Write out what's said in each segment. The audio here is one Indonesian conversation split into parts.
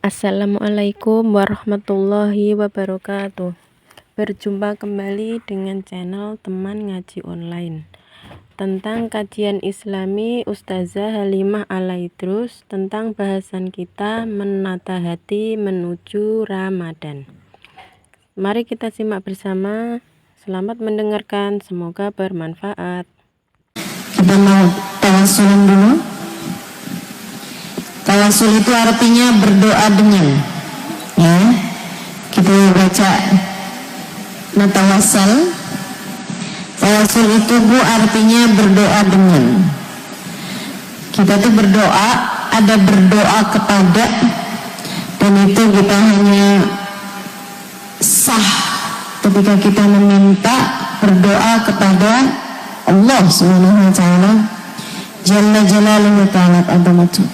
Assalamualaikum warahmatullahi wabarakatuh. Berjumpa kembali dengan channel Teman Ngaji Online tentang kajian Islami Ustazah Halimah Alaidrus tentang bahasan kita menata hati menuju Ramadan. Mari kita simak bersama. Selamat mendengarkan, semoga bermanfaat. Kita mau tawassulan dulu. Tawassul itu artinya berdoa dengan, ya. Kita baca natawassal. Tawassul itu Bu artinya berdoa dengan. Kita tuh berdoa, ada berdoa kepada, dan itu kita hanya sah ketika kita meminta berdoa kepada Allah Subhanahu wa taala Jalla Jalaluhu wa ta'ala azamatu.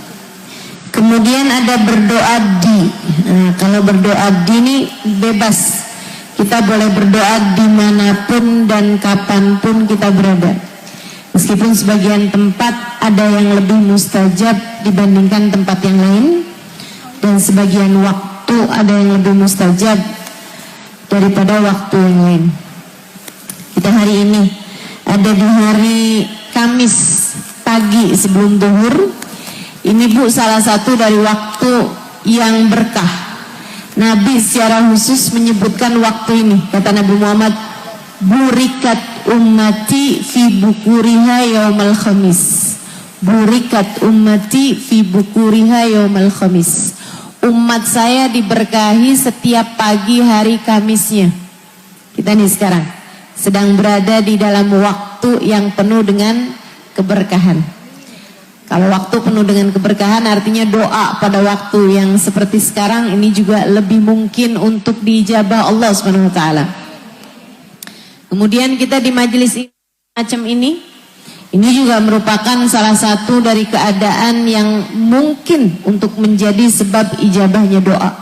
Kemudian ada berdoa di. Nah, kalau berdoa di ini bebas. Kita boleh berdoa dimanapun dan kapanpun kita berada. Meskipun sebagian tempat ada yang lebih mustajab dibandingkan tempat yang lain, dan sebagian waktu ada yang lebih mustajab daripada waktu yang lain. Kita hari ini ada di hari Kamis pagi sebelum zuhur. Ini Bu salah satu dari waktu yang berkah. Nabi secara khusus menyebutkan waktu ini. Kata Nabi Muhammad, burikat ummati fi bukuriha yaumal khamis. Burikat ummati fi bukuriha yaumal khamis. Umat saya diberkahi setiap pagi hari Kamisnya. Kita nih sekarang sedang berada di dalam waktu yang penuh dengan keberkahan. Kalau waktu penuh dengan keberkahan artinya doa pada waktu yang seperti sekarang ini juga lebih mungkin untuk diijabah Allah Subhanahu wa taala. Kemudian kita di majelis macam ini juga merupakan salah satu dari keadaan yang mungkin untuk menjadi sebab ijabahnya doa.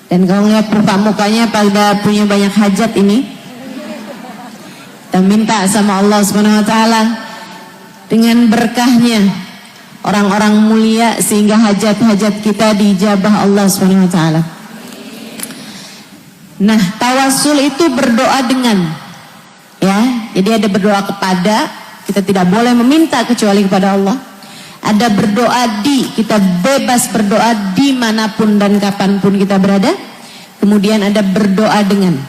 Dan kalau lihat muka mukanya pada punya banyak hajat ini, kita minta sama Allah Subhanahu wa taala dengan berkahnya orang-orang mulia sehingga hajat-hajat kita diijabah Allah Subhanahu wa taala. Nah, tawassul itu berdoa dengan, ya. Jadi ada berdoa kepada, kita tidak boleh meminta kecuali kepada Allah. Ada berdoa di, kita bebas berdoa dimanapun dan kapanpun kita berada. Kemudian ada berdoa dengan,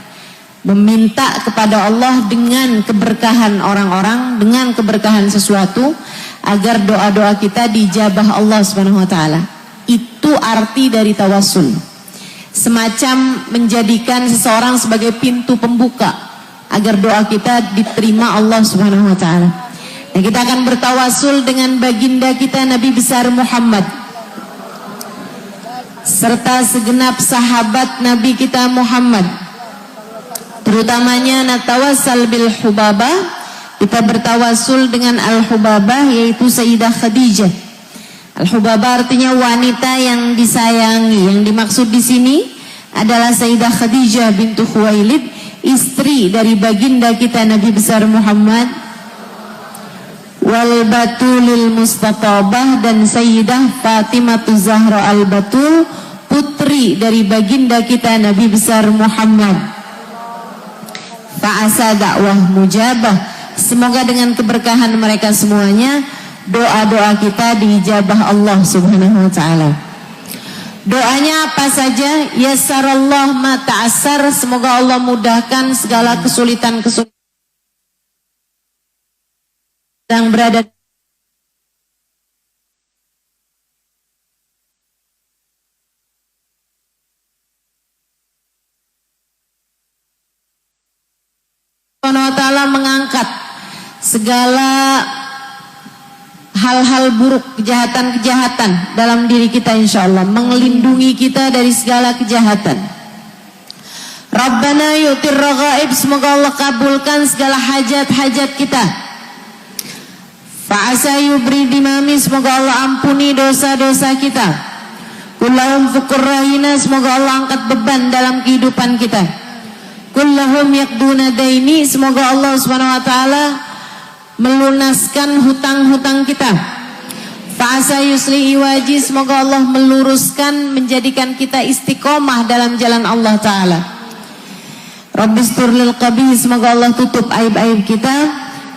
meminta kepada Allah dengan keberkahan orang-orang, dengan keberkahan sesuatu, agar doa-doa kita dijabah Allah Subhanahu wa taala. Itu arti dari tawassul. Semacam menjadikan seseorang sebagai pintu pembuka agar doa kita diterima Allah Subhanahu wa taala. Dan kita akan bertawassul dengan baginda kita Nabi besar Muhammad serta segenap sahabat Nabi kita Muhammad. Terutamanya natawassal bil hubabah, kita bertawassul dengan al-hubabah yaitu Sayyidah Khadijah. Al-hubabah artinya wanita yang disayangi. Yang dimaksud di sini adalah Sayyidah Khadijah bintu Khuwailid, istri dari baginda kita Nabi besar Muhammad. Wal batulil mustatabah, dan Sayyidah Fatimah Zahra al-Batul, putri dari baginda kita Nabi besar Muhammad. Fa'asa dakwah mujabah, semoga dengan keberkahan mereka semuanya doa-doa kita diijabah Allah Subhanahu wa taala. Doanya apa saja? Yassarallah ma ta'assar, semoga Allah mudahkan segala kesulitan-kesulitan yang berada. Allah Ta'ala mengangkat segala hal-hal buruk, kejahatan-kejahatan dalam diri kita, insya Allah melindungi kita dari segala kejahatan. Rabbana yu'tir raghaib, semoga Allah kabulkan segala hajat-hajat kita. Fa'asa yubri dimami, semoga Allah ampuni dosa-dosa kita. Kullahum fukur rahina, semoga Allah angkat beban dalam kehidupan kita. Kullahum yakduna daini, semoga Allah Subhanahu wa taala melunaskan hutang-hutang kita. Fa'asa yuslihi waji, semoga Allah meluruskan, menjadikan kita istiqomah dalam jalan Allah Ta'ala. Rabbistur lil qabih, semoga Allah tutup aib-aib kita.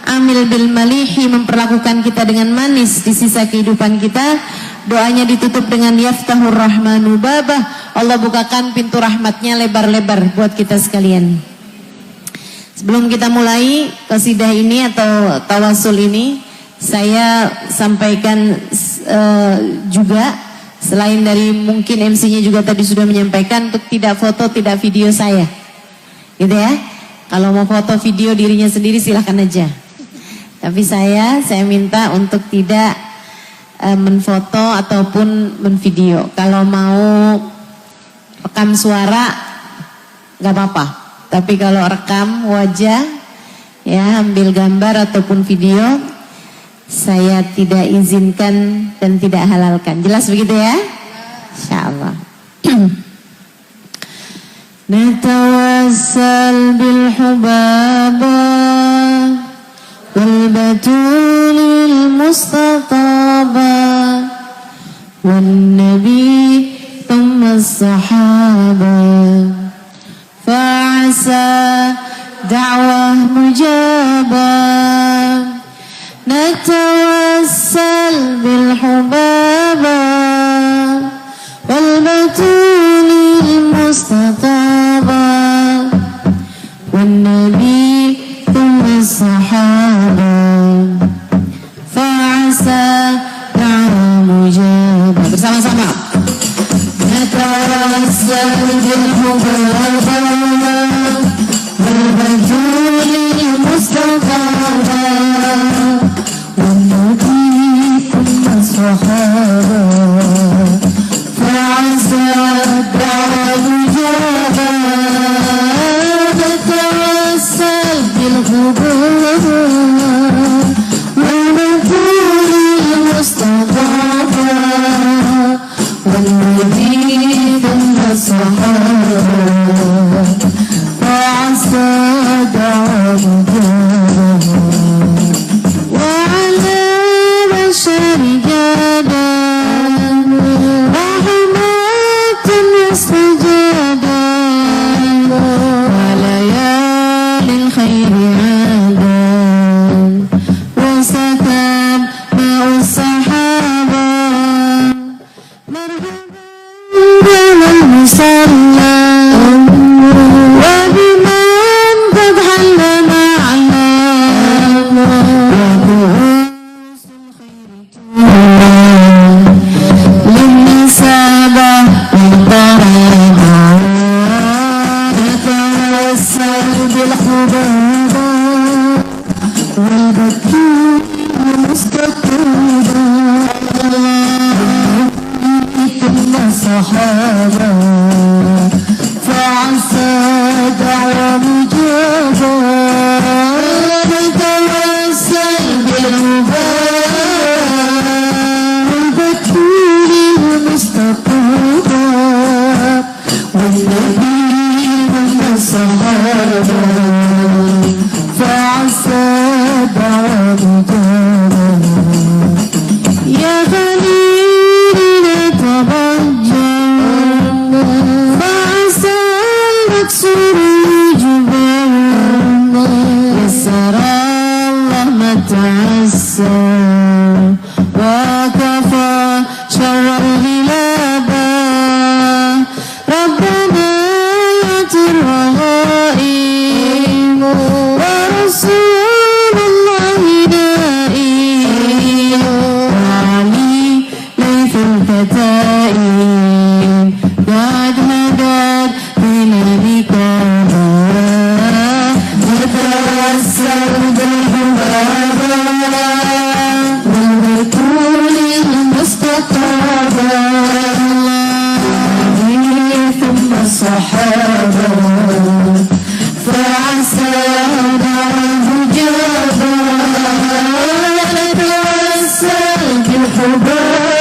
Amil bil malihi, memperlakukan kita dengan manis di sisa kehidupan kita. Doanya ditutup dengan yaftahur rahmanu babah, Allah bukakan pintu rahmatnya lebar-lebar buat kita sekalian. Sebelum kita mulai qasidah ini atau tawasul ini, saya sampaikan juga, selain dari mungkin MC-nya juga tadi sudah menyampaikan, untuk tidak foto, tidak video saya, gitu ya. Kalau mau foto video dirinya sendiri silahkan aja. Tapi saya minta untuk tidak menfoto ataupun menvideo. Kalau mau rekam suara nggak apa-apa. Tapi kalau rekam wajah, ya ambil gambar ataupun video, saya tidak izinkan dan tidak halalkan. Jelas begitu ya? Insyaallah. Natawassal bil hubaba wal batulil mustataba wan nabi thumma as-sahaba fa'asa da'wah mujabah. نتوسل بالحبابة والبتول المستطابة والنبي ثم الصحابة فعسى دعوة مجابة. Bersama-sama. نتوسل بالحبابة والبتول المستطابة فعسى الدعوة مجابة. نتوسل بالحبوب والبتول المستضافة والنبي ثم الصحابة فعسى الدعوة مجابة. وعلى رجالا رحمات وسجادا وليالي الخير عادا وسكن ماء السحابة مرحبا على المصلى وبمن قد حل معنا للنسابة والضريبة. نتوسل بالحبابة والبكي المستطيبة ثم الصحابة فعسى دعوة مجابة. نتوسل بالحبابة المستطابة والنبي ثم الصحابة فعسى دعوة مجابة. يا خليل نتبجل فعسى المكسور يجبر يسر الله ما تعسر وكفى شر الغلابة. ربنا يأتي الرغائب ورسول الله نائب وعلي ليث الكتائب قد مدد بنبيك نتوسل بالحبابة والبتول المستطابة ثم الصحابة فعسى دعوة مجابة. نتوسل بالحبابة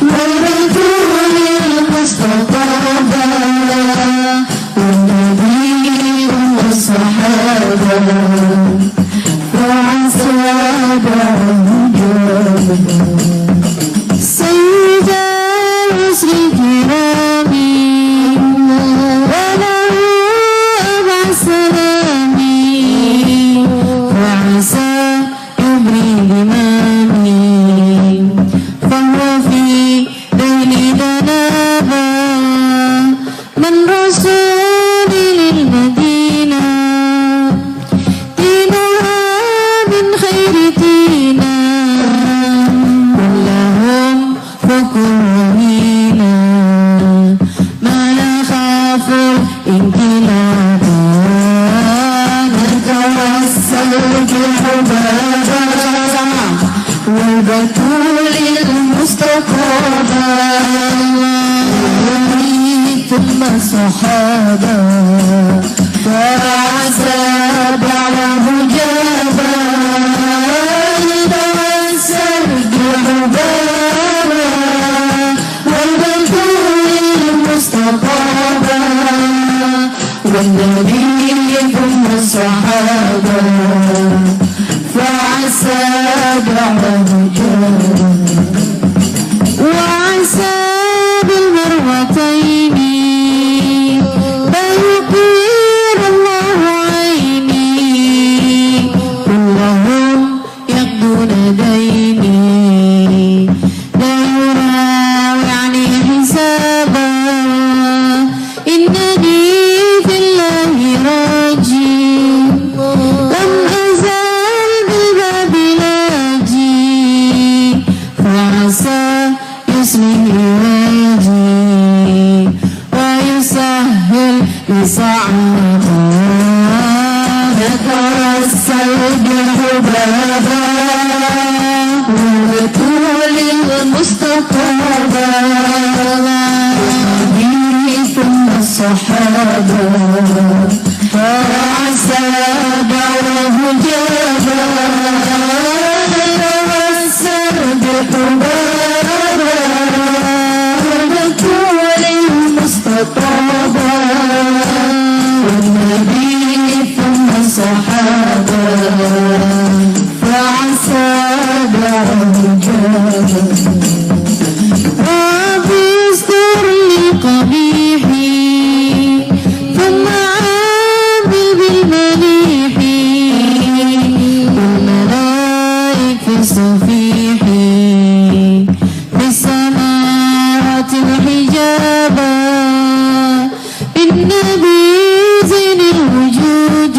والبتول المستطابة والنبي ثم الصحابة فعسى دعوة مجابة. سيد الرسل الكرام وله أبع سلامي وعسى يبري بمامي فهو في ليلنا نابا من رسول للمدينة دينها من خير دينا كلهم حكومينا ما نخاف الانقلاب نتوسل بالحبابة والبتول المستقابة ثم الصحابة وعسى بعده جابا نتوسل بالحبابة والبتول المستقابة والنبي ثم الصحابة فعسى بعده جابا وعسى بالمروتين فيقير الله عيني كلهم يقضون ديني لا يراوي عني حسابا إنني في الله راجي لم أزال بالباب لاجي فعسى يسلم واجي ويسهل لصعبا نتوسل بالحبابة والبتول المستقابة والنبي ثم الصحابة وعسى بعده جابا نتوسل بالحبابة والبتول المستقابة والنبي ثم الصحابة فعسى بعده جابا ربي استر لي قبيحي ثم عامل بالمليح والملائك في صفيحي في السماوات الحجابا بالنبي زين الوجود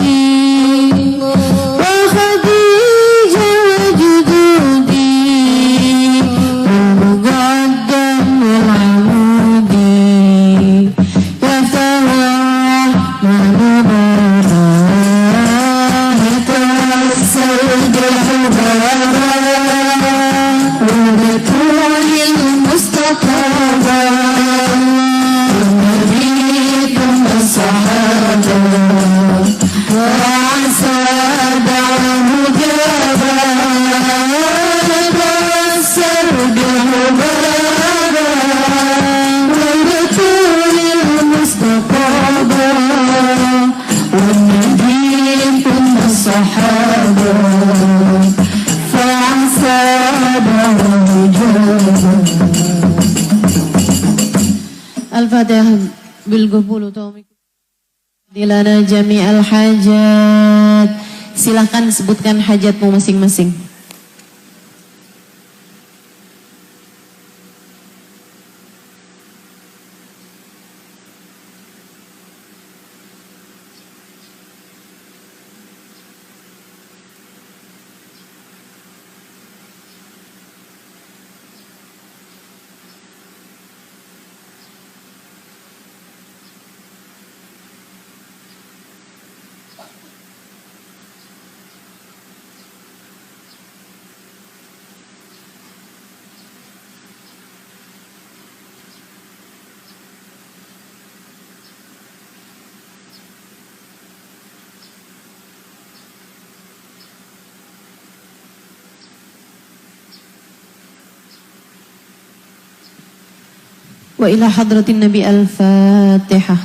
وخديجة وجدودي والمقدم والعمودي يفتح الرحمن بابا نتوسل بالحبابة والبتول المستقابة والنبي ثم الصحابة وعسى بعده جابا نتوسل بالحبابة والبتول المستقابة والنبي ثم الصحابة فعسى بعده جابا الفاتحة بالقبول وتوفيق dilana jami'al hajat. Silahkan sebutkan hajatmu masing-masing. Wa ila hadratin Nabi al-Fatihah.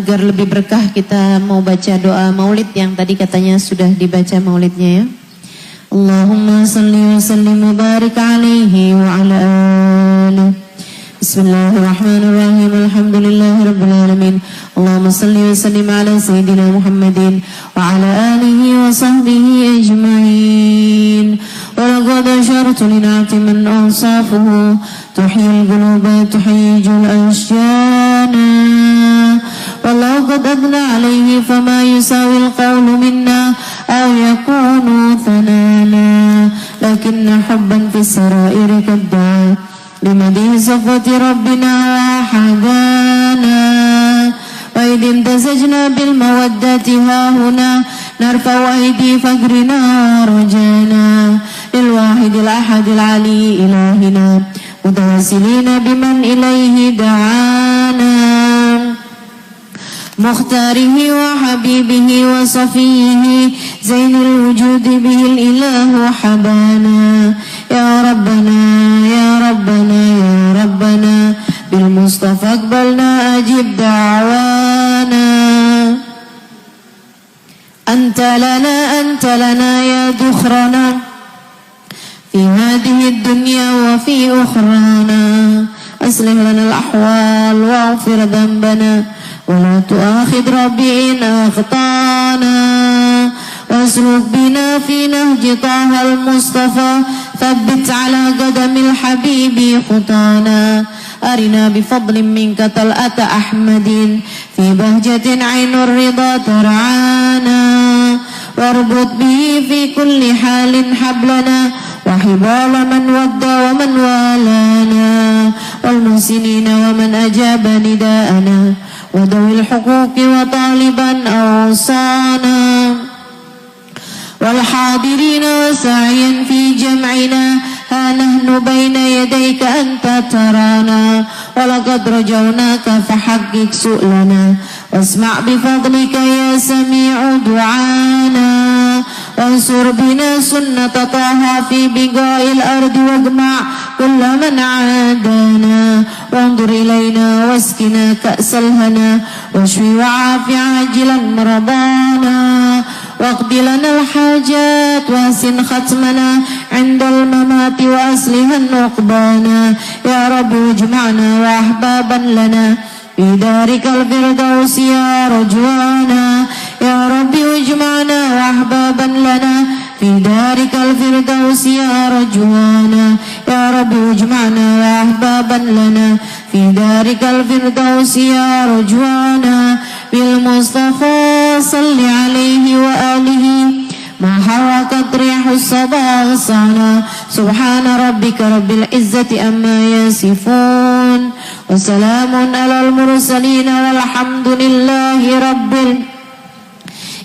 agar lebih berkah kita mau baca doa maulid yang tadi katanya sudah dibaca maulidnya ya. Allahumma salli wa sallim wa barik alaihi wa ala alihi. Bismillahirrahmanirrahim. Alhamdulillahi alamin. Allahumma salli wa sallim ala sayyidina Muhammadin wa ala alihi wa sahbihi ajma'in. Wa laqad ashartu li na'ti man awsafuhu tuhyil quluba tuhyijul ashyana. Wa laqad adna alayhi fama yusawi al-qawlu minna aw yakunu thanana. Lakinna hubban fi sarairi kadda'a لمدي صفة ربنا وحدانا وإذ امتزجنا بالمودة هاهنا نرفع أيدي فقرنا ورجانا للواحد الأحد العلي إلهنا متواصلين بمن إليه دعانا مختاره وحبيبه وصفيه زين الوجود به الإله حبانا يا ربنا يا ربنا يا ربنا بالمصطفى اقبلنا أجب دعوانا. أنت لنا يا ذخرنا في هذه الدنيا وفي أخرانا. أصلح لنا الأحوال واغفر ذنبنا ولا تؤاخذ ربي إن أخطأنا. واسلك بنا في نهج طه المصطفى ثبت على قدم الحبيب خطانا. أرنا بفضل منك طلعة أحمد في بهجة عين الرضا ترعانا. واربط به في كل حال حبلنا وحبال من ودى ومن والانا والمحسنين ومن أجاب نداءنا وذوي الحقوق وطالبا أوصانا والحاضرين وسعيا في جمعنا. ها نحن بين يديك أنت ترانا ولقد رجوناك فحقق سؤلنا واسمع بفضلك يا سميع دعانا. وانصر بنا سنة طه في بقاء الأرض واجمع كل من عادانا. وانظر إلينا واسقنا كأس الهنا واشفي وعاف عاجلا مرضانا. واقض لنا الحاجات واسن ختمنا عند الممات وأصلها عقبانا. يا رب اجمعنا وأحبابا لنا في دارك الفردوس يا رجوانا. يا رب اجمعنا وأحبابا لنا في دارك الفردوس يا رجوانا. يا رب اجمعنا وأحبابا لنا في دارك الفردوس يا رجوانا. بالمصطفى صل عليه وآله ما حركت ريح الصبا غصانا. سبحان ربك رب العزة أما يصفون وسلام على المرسلين والحمد لله رب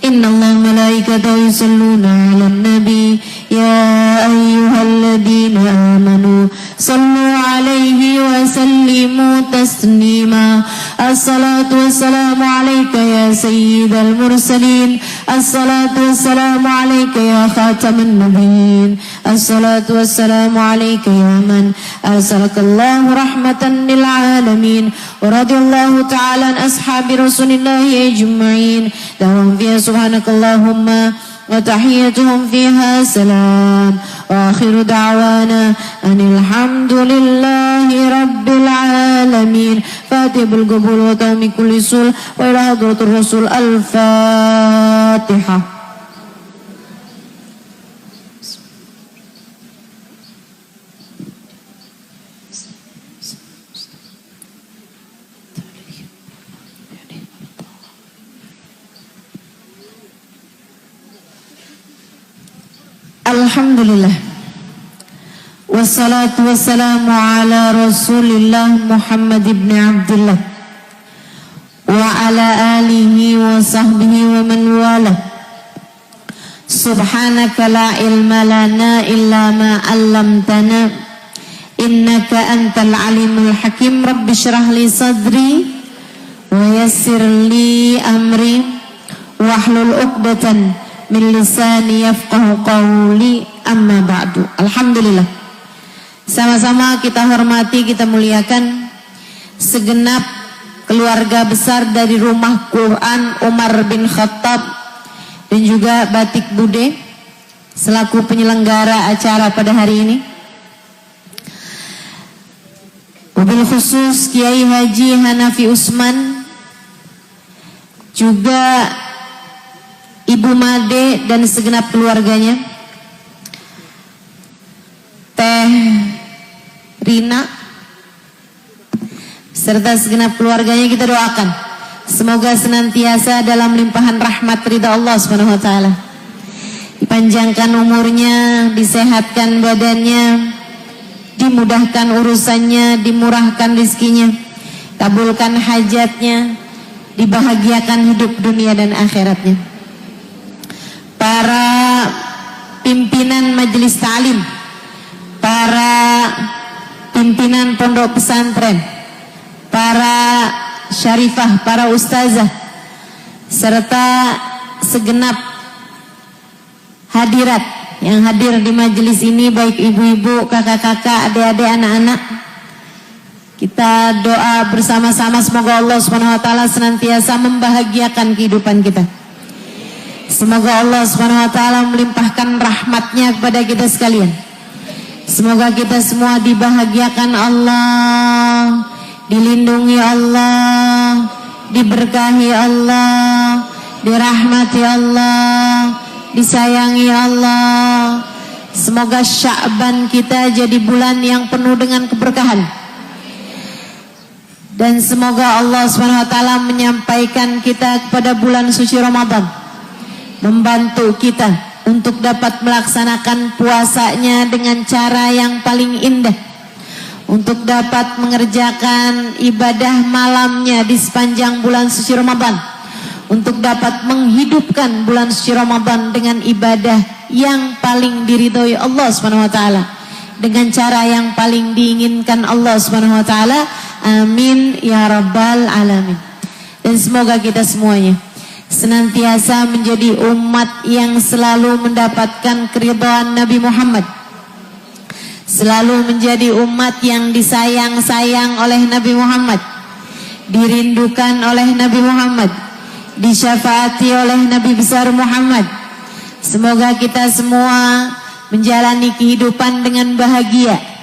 إن الله ملائكته يصلون على النبي يا أيها الذين آمنوا صلوا عليه وسلموا تسليما. الصلاة والسلام عليك يا سيد المرسلين. الصلاة والسلام عليك يا خاتم النبيين. الصلاة والسلام عليك يا من أرسلك الله رحمة للعالمين. ورضي الله تعالى عن أصحاب رسول الله أجمعين. دعوهم فيها سبحانك اللهم وتحيتهم فيها سلام. وآخر دعوانا أن الحمد لله رب العالمين. فاتح بالقبول وتام كل سول وإلى حضرة الرسول. الفاتحة. Alhamdulillah. Wassalatu wassalamu ala Rasulillah Muhammad ibn Abdullah wa ala alihi wa sahbihi wa man wala. Subhanaka la ilma lana illa ma 'allamtana innaka antal alimul hakim. Rabbi shrah li sadri wa yassir li amri wahlul 'uqdatan min lisani yafqahu qawli. Amma ba'du. Alhamdulillah. Sama-sama kita hormati, kita muliakan segenap keluarga besar dari Rumah Quran Umar bin Khattab, dan juga Batik Bude selaku penyelenggara acara pada hari ini. Wabil khusus Kiai Haji Hanafi Usman, juga Ibu Made dan segenap keluarganya, Teh Rina serta segenap keluarganya, kita doakan semoga senantiasa dalam limpahan rahmat ridha Allah Subhanahu wa taala. Dipanjangkan umurnya, disehatkan badannya, dimudahkan urusannya, dimurahkan rizkinya, kabulkan hajatnya, dibahagiakan hidup dunia dan akhiratnya. Para pimpinan majelis ta'lim, para pimpinan pondok pesantren, para syarifah, para ustazah, serta segenap hadirat yang hadir di majelis ini, baik ibu-ibu, kakak-kakak, adik-adik, anak-anak. Kita doa bersama-sama semoga Allah Subhanahu wa taala senantiasa membahagiakan kehidupan kita. Semoga Allah Subhanahu wa taala melimpahkan rahmatnya kepada kita sekalian. Semoga kita semua dibahagiakan Allah, dilindungi Allah, diberkahi Allah, dirahmati Allah, disayangi Allah. Semoga Sya'ban kita jadi bulan yang penuh dengan keberkahan. Dan semoga Allah SWT menyampaikan kita kepada bulan suci Ramadan, membantu kita untuk dapat melaksanakan puasanya dengan cara yang paling indah, untuk dapat mengerjakan ibadah malamnya di sepanjang bulan suci Ramadan, untuk dapat menghidupkan bulan suci Ramadan dengan ibadah yang paling diridhoi Allah Subhanahu wa taala, dengan cara yang paling diinginkan Allah Subhanahu wa taala. Amin ya rabbal alamin. Dan semoga kita semuanya senantiasa menjadi umat yang selalu mendapatkan keridhaan Nabi Muhammad, selalu menjadi umat yang disayang-sayang oleh Nabi Muhammad, dirindukan oleh Nabi Muhammad, disyafaati oleh Nabi besar Muhammad. Semoga kita semua menjalani kehidupan dengan bahagia,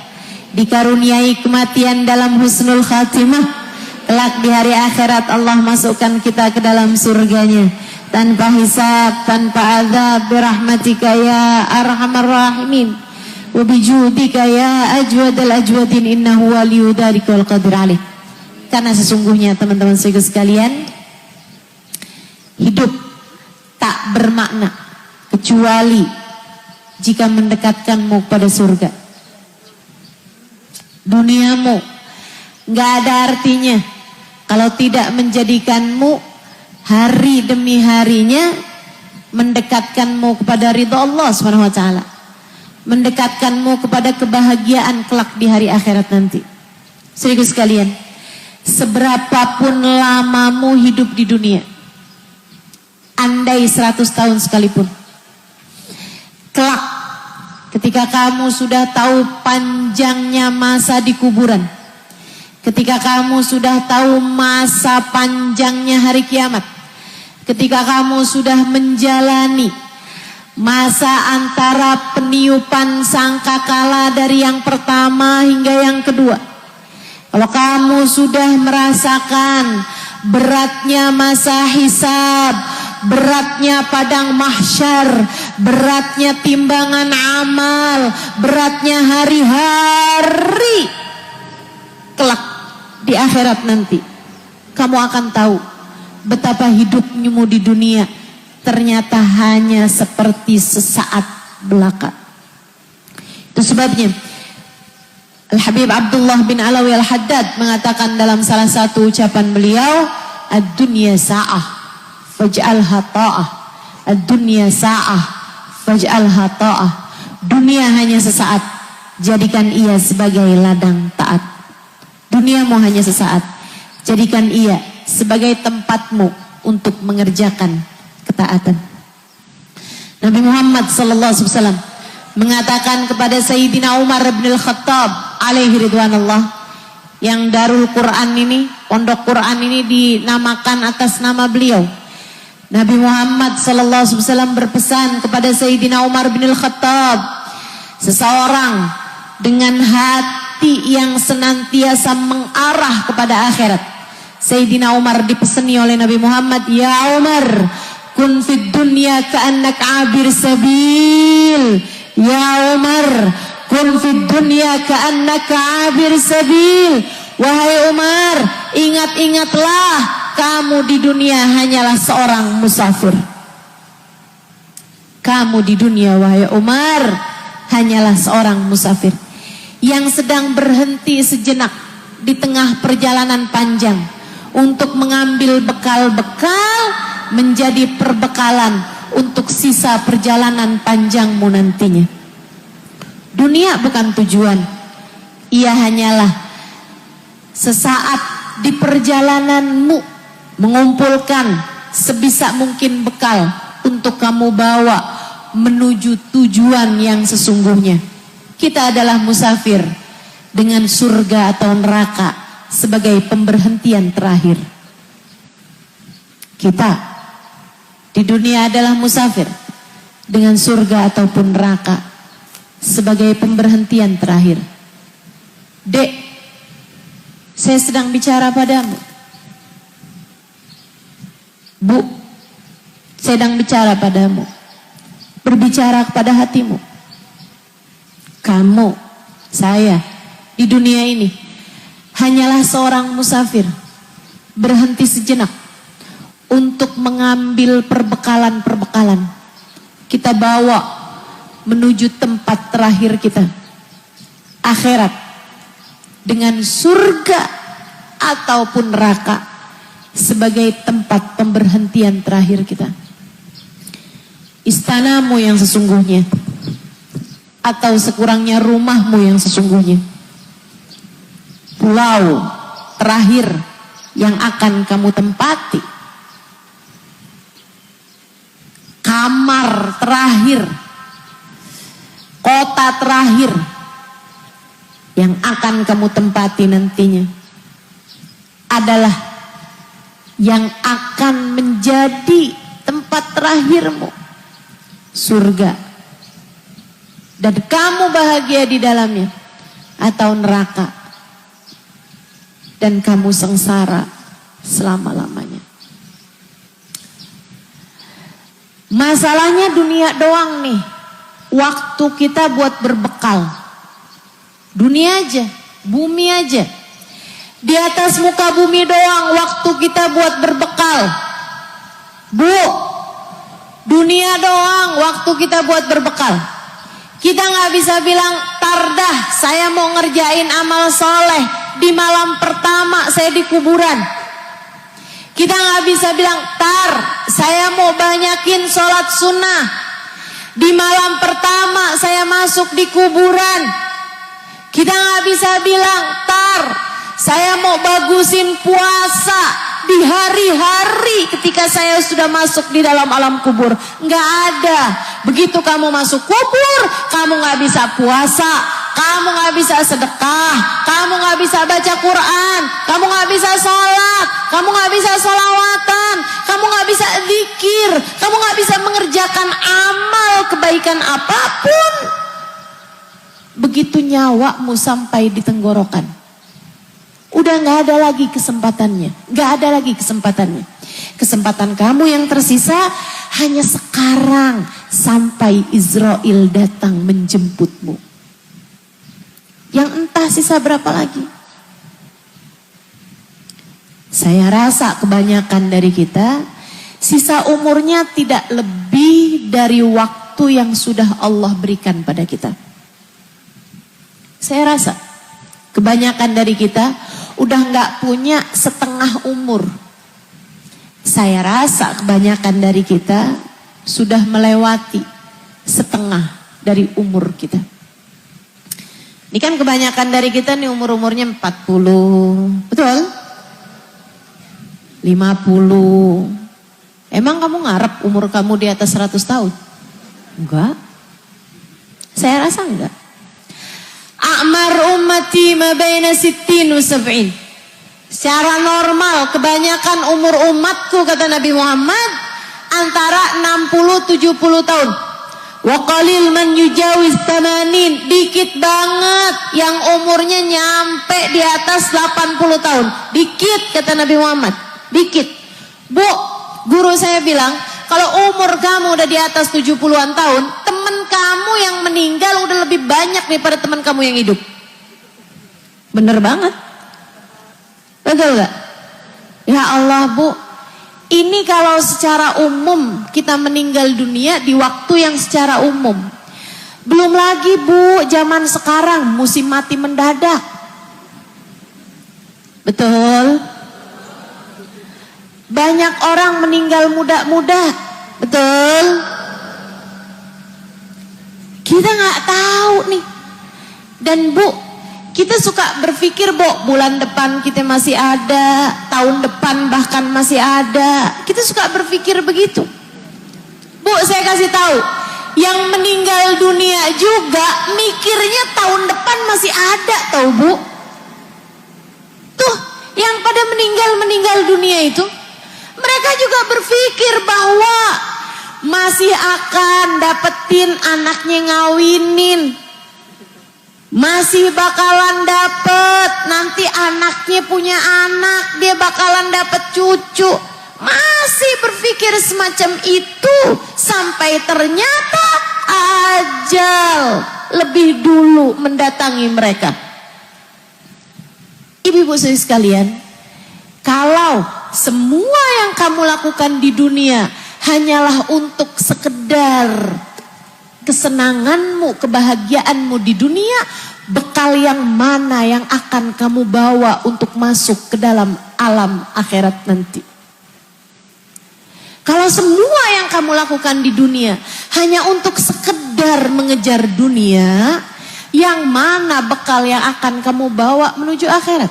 dikaruniai kematian dalam husnul khatimah, kelak di hari akhirat Allah masukkan kita ke dalam surganya tanpa hisab, tanpa azab, birahmatika ya arhamar rahimin wa bijudika ya ajwadal ajwadin innahu waliyu dzalika wal qadir alaih. Karena sesungguhnya teman-teman sekalian, hidup tak bermakna kecuali jika mendekatkanmu pada surga. Duniamu gak ada artinya kalau tidak menjadikanmu hari demi harinya mendekatkanmu kepada ridha Allah Subhanahu wa taala, mendekatkanmu kepada kebahagiaan kelak di hari akhirat nanti. Saudaraku sekalian, seberapapun lamamu hidup di dunia, andai 100 tahun sekalipun, kelak ketika kamu sudah tahu panjangnya masa di kuburan, ketika kamu sudah tahu masa panjangnya hari kiamat, ketika kamu sudah menjalani masa antara peniupan sangkakala dari yang pertama hingga yang kedua, kalau kamu sudah merasakan beratnya masa hisab, beratnya padang mahsyar, beratnya timbangan amal, beratnya hari-hari kelak di akhirat nanti, kamu akan tahu betapa hidupmu di dunia ternyata hanya seperti sesaat belaka. Itu sebabnya Al-Habib Abdullah bin Alawi Al-Haddad mengatakan dalam salah satu ucapan beliau, ad-dunya sa'ah faj'alha ta'ah, ad-dunya sa'ah faj'alha ta'ah. Dunia hanya sesaat, jadikan ia sebagai ladang taat. Duniamu hanya sesaat, jadikan ia sebagai tempatmu untuk mengerjakan ketaatan. Nabi Muhammad SAW mengatakan kepada Sayyidina Umar bin Al-Khattab alaihi ridwanullah, yang Darul Quran ini, pondok Quran ini dinamakan atas nama beliau. Nabi Muhammad SAW berpesan kepada Sayyidina Umar bin Al-Khattab, seseorang dengan hati yang senantiasa mengarah kepada akhirat. Sayyidina Umar dipeseni oleh Nabi Muhammad, ya Umar, kun fid dunya ka'annaka abir sabil. Ya Umar, kun fid dunya ka'annaka abir sabil. Wahai Umar, ingat-ingatlah kamu di dunia hanyalah seorang musafir. Kamu di dunia, wahai Umar, hanyalah seorang musafir yang sedang berhenti sejenak di tengah perjalanan panjang untuk mengambil bekal-bekal menjadi perbekalan untuk sisa perjalanan panjangmu nantinya. Dunia bukan tujuan, ia hanyalah sesaat di perjalananmu mengumpulkan sebisa mungkin bekal untuk kamu bawa menuju tujuan yang sesungguhnya. Kita adalah musafir dengan surga atau neraka sebagai pemberhentian terakhir. Kita di dunia adalah musafir dengan surga ataupun neraka sebagai pemberhentian terakhir. Dek, saya sedang bicara padamu. Bu, sedang bicara padamu. Berbicara kepada hatimu. Kamu, saya, di dunia ini hanyalah seorang musafir, berhenti sejenak untuk mengambil perbekalan-perbekalan kita bawa menuju tempat terakhir kita, akhirat, dengan surga ataupun neraka sebagai tempat pemberhentian terakhir kita. Istanamu yang sesungguhnya atau sekurangnya rumahmu yang sesungguhnya, pulau terakhir yang akan kamu tempati, kamar terakhir, kota terakhir yang akan kamu tempati nantinya adalah yang akan menjadi tempat terakhirmu, surga. Dan kamu bahagia di dalamnya, atau neraka dan kamu sengsara selama-lamanya. Masalahnya dunia doang nih, waktu kita buat berbekal. Dunia aja, bumi aja. Di atas muka bumi doang waktu kita buat berbekal. Bu, dunia doang waktu kita buat berbekal. Kita gak bisa bilang, tardah saya mau ngerjain amal soleh, di malam pertama saya di kuburan. Kita gak bisa bilang, saya mau banyakin sholat sunnah, di malam pertama saya masuk di kuburan. Kita gak bisa bilang, saya mau bagusin puasa di hari-hari ketika saya sudah masuk di dalam alam kubur. Nggak ada. Begitu kamu masuk kubur, kamu nggak bisa puasa, kamu nggak bisa sedekah, kamu nggak bisa baca Quran, kamu nggak bisa sholat, kamu nggak bisa sholawatan, kamu nggak bisa zikir, kamu nggak bisa mengerjakan amal kebaikan apapun. Begitu nyawamu sampai di tenggorokan, udah gak ada lagi kesempatannya. Gak ada lagi kesempatannya. Kesempatan kamu yang tersisa hanya sekarang sampai Israel datang menjemputmu. Yang entah sisa berapa lagi. Saya rasa kebanyakan dari kita sisa umurnya tidak lebih dari waktu yang sudah Allah berikan pada kita. Saya rasa kebanyakan dari kita udah gak punya setengah umur. Saya rasa kebanyakan dari kita sudah melewati setengah dari umur kita. Ini kan kebanyakan dari kita nih umur-umurnya 40, betul? 50. Emang kamu ngarep umur kamu di atas 100 tahun? Enggak. Saya rasa enggak. A'mar ummati ma baina 60 wa 70. Secara normal kebanyakan umur umatku kata Nabi Muhammad antara 60-70 tahun. Wa qalil man yujawiz 80. Dikit banget yang umurnya nyampe di atas 80 tahun. Dikit kata Nabi Muhammad. Dikit. Bu, guru saya bilang kalau umur kamu udah di atas 70-an tahun, teman kamu yang meninggal udah lebih banyak daripada teman kamu yang hidup. Bener banget. Betul gak? Ya Allah Bu, ini kalau secara umum kita meninggal dunia di waktu yang secara umum. Belum lagi Bu, zaman sekarang musim mati mendadak. Betul? Banyak orang meninggal muda-muda. Betul? Kita nggak tahu nih. Dan Bu, kita suka berpikir bulan depan kita masih ada, tahun depan bahkan masih ada. Kita suka berpikir begitu. Bu, saya kasih tahu, yang meninggal dunia juga mikirnya tahun depan masih ada, tahu Bu? Tuh, yang pada meninggal dunia itu, mereka juga berpikir bahwa masih akan dapetin anaknya ngawinin. Masih bakalan dapet, nanti anaknya punya anak, dia bakalan dapet cucu. Masih berpikir semacam itu sampai ternyata ajal lebih dulu mendatangi mereka. Ibu-ibu sekalian, kalau semua yang kamu lakukan di dunia hanyalah untuk sekedar kesenanganmu, kebahagiaanmu di dunia, bekal yang mana yang akan kamu bawa untuk masuk ke dalam alam akhirat nanti? Kalau semua yang kamu lakukan di dunia hanya untuk sekedar mengejar dunia, yang mana bekal yang akan kamu bawa menuju akhirat?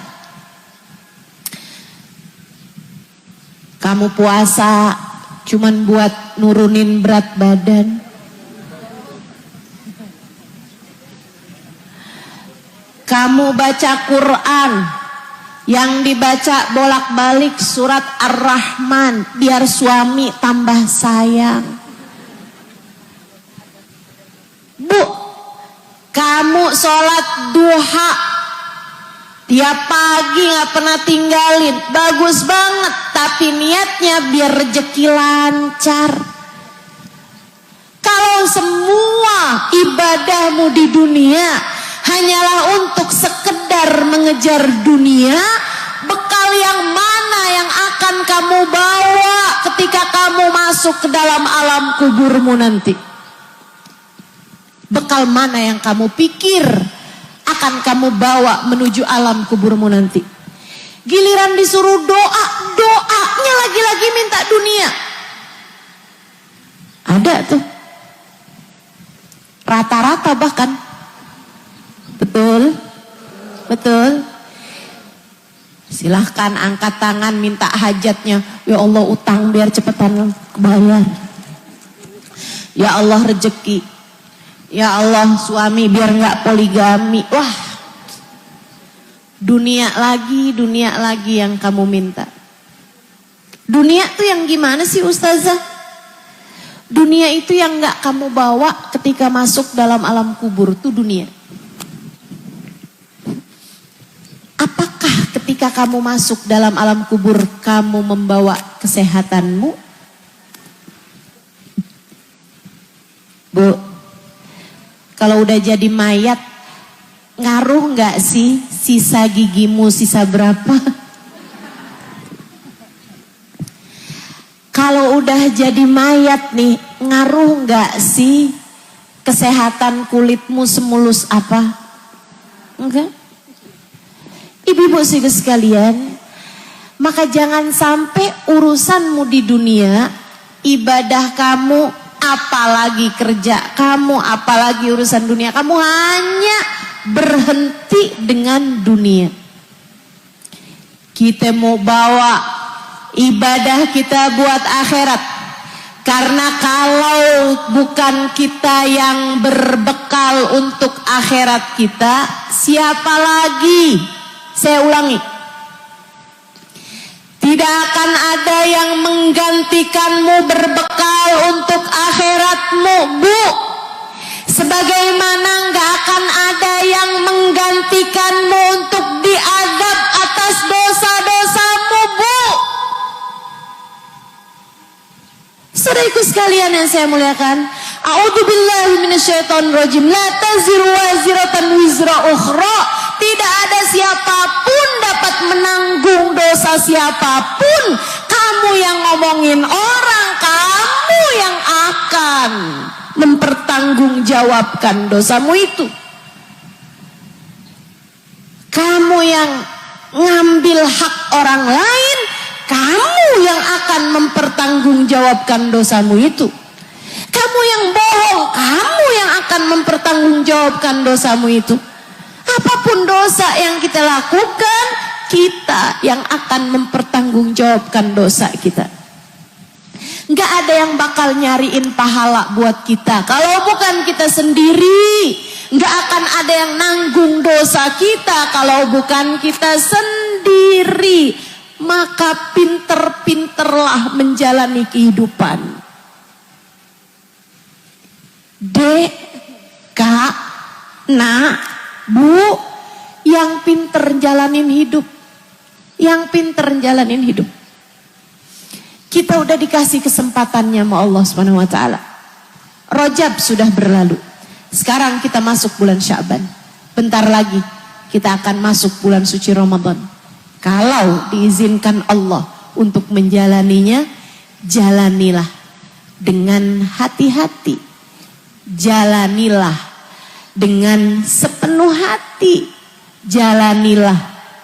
Kamu puasa cuman buat nurunin berat badan. Kamu baca Quran yang dibaca bolak-balik surat Ar-Rahman biar suami tambah sayang. Bu, kamu sholat duha tiap pagi gak pernah tinggalin, bagus banget, tapi niatnya biar rezeki lancar. Kalau semua ibadahmu di dunia hanyalah untuk sekedar mengejar dunia, bekal yang mana yang akan kamu bawa ketika kamu masuk ke dalam alam kuburmu nanti? Bekal mana yang kamu pikir akan kamu bawa menuju alam kuburmu nanti? Giliran disuruh doa, doanya lagi-lagi minta dunia. Ada tuh. Rata-rata bahkan. Betul? Betul? Silahkan angkat tangan minta hajatnya. Ya Allah, utang biar cepetan kebayar. Ya Allah, rezeki. Ya Allah, suami biar nggak poligami. Wah, dunia lagi yang kamu minta. Dunia tuh yang gimana sih Ustazah? Dunia itu yang nggak kamu bawa ketika masuk dalam alam kubur tuh dunia. Apakah ketika kamu masuk dalam alam kubur kamu membawa kesehatanmu? Bu, kalau udah jadi mayat, ngaruh nggak sih sisa gigimu sisa berapa? Kalau udah jadi mayat nih, ngaruh nggak sih kesehatan kulitmu semulus apa? Enggak? Ibu-ibu sekalian, maka jangan sampai urusanmu di dunia, ibadah kamu, apalagi kerja kamu, apalagi urusan dunia kamu hanya berhenti dengan dunia. Kita mau bawa ibadah kita buat akhirat. Karena kalau bukan kita yang berbekal untuk akhirat kita, siapa lagi? Saya ulangi. Tidak akan ada yang menggantikanmu berbekal untuk akhiratmu, Bu. Sebagaimana gak akan ada yang menggantikanmu untuk diadab atas dosa-dosamu, Bu. Saudaraku sekalian yang saya muliakan, a'udzubillahi minasyaitonirrajim. La taziru waziratan wizra ukhra. Tidak ada siapapun dapat menanggung dosa siapapun. Kamu yang ngomongin orang, kamu yang akan mempertanggungjawabkan dosamu itu. Kamu yang ngambil hak orang lain, kamu yang akan mempertanggungjawabkan dosamu itu. Kamu yang bohong, kamu yang akan mempertanggungjawabkan dosamu itu. Apapun dosa yang kita lakukan, kita yang akan mempertanggungjawabkan dosa kita. Gak ada yang bakal nyariin pahala buat kita kalau bukan kita sendiri. Gak akan ada yang nanggung dosa kita kalau bukan kita sendiri. Maka pinter-pinterlah menjalani kehidupan. Dek, Kak, Nak, Bu, yang pinter jalanin hidup. Yang pinter jalanin hidup. Kita udah dikasih kesempatannya sama Allah Subhanahu wa taala. Rajab sudah berlalu. Sekarang kita masuk bulan Sya'ban. Bentar lagi kita akan masuk bulan suci Ramadan. Kalau diizinkan Allah untuk menjalaninya, jalanilah dengan hati-hati. Jalanilah dengan sepenuh hati. Jalanilah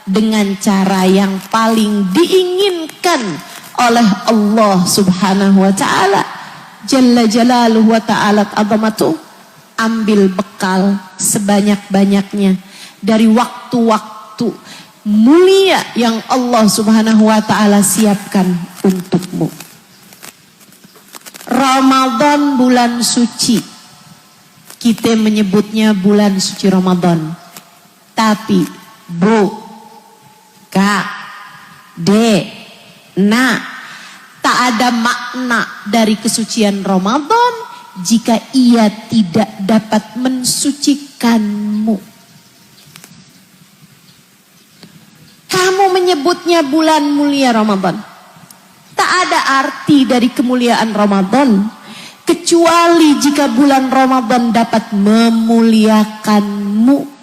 dengan cara yang paling diinginkan oleh Allah Subhanahu wa taala. Jalla jalaluhu wa ta'ala azamatuh. Ambil bekal sebanyak-banyaknya dari waktu-waktu mulia yang Allah Subhanahu wa taala siapkan untukmu. Ramadan bulan suci. Kita menyebutnya bulan suci Ramadan. Tapi Bu, Kak, Dek, Nak, tak ada makna dari kesucian Ramadan jika ia tidak dapat mensucikanmu. Kamu menyebutnya bulan mulia Ramadan. Tak ada arti dari kemuliaan Ramadan kecuali jika bulan Ramadan dapat memuliakanmu.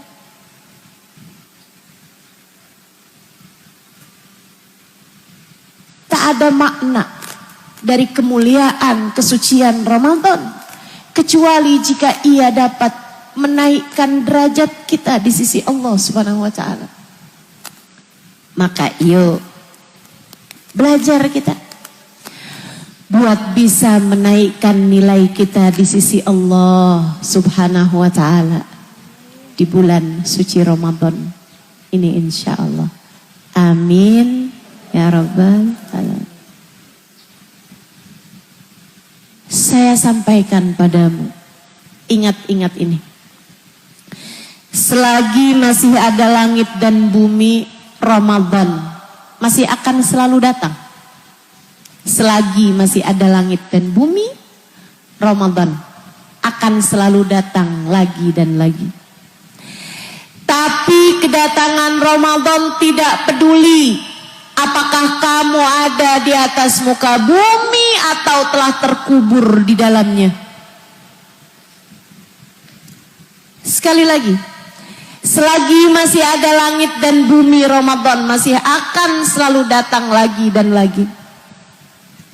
Tak ada makna dari kemuliaan kesucian Ramadan kecuali jika ia dapat menaikkan derajat kita di sisi Allah Subhanahu wa taala. Maka yuk belajar kita buat bisa menaikkan nilai kita di sisi Allah Subhanahu wa taala di bulan suci Ramadan ini insyaallah. Amin ya rabbal alamin. Saya sampaikan padamu, ingat-ingat ini. Selagi masih ada langit dan bumi, Ramadan masih akan selalu datang. Selagi masih ada langit dan bumi, Ramadan akan selalu datang lagi dan lagi. Tapi kedatangan Ramadan tidak peduli apakah kamu ada di atas muka bumi atau telah terkubur di dalamnya. Sekali lagi, selagi masih ada langit dan bumi, Ramadan masih akan selalu datang lagi dan lagi.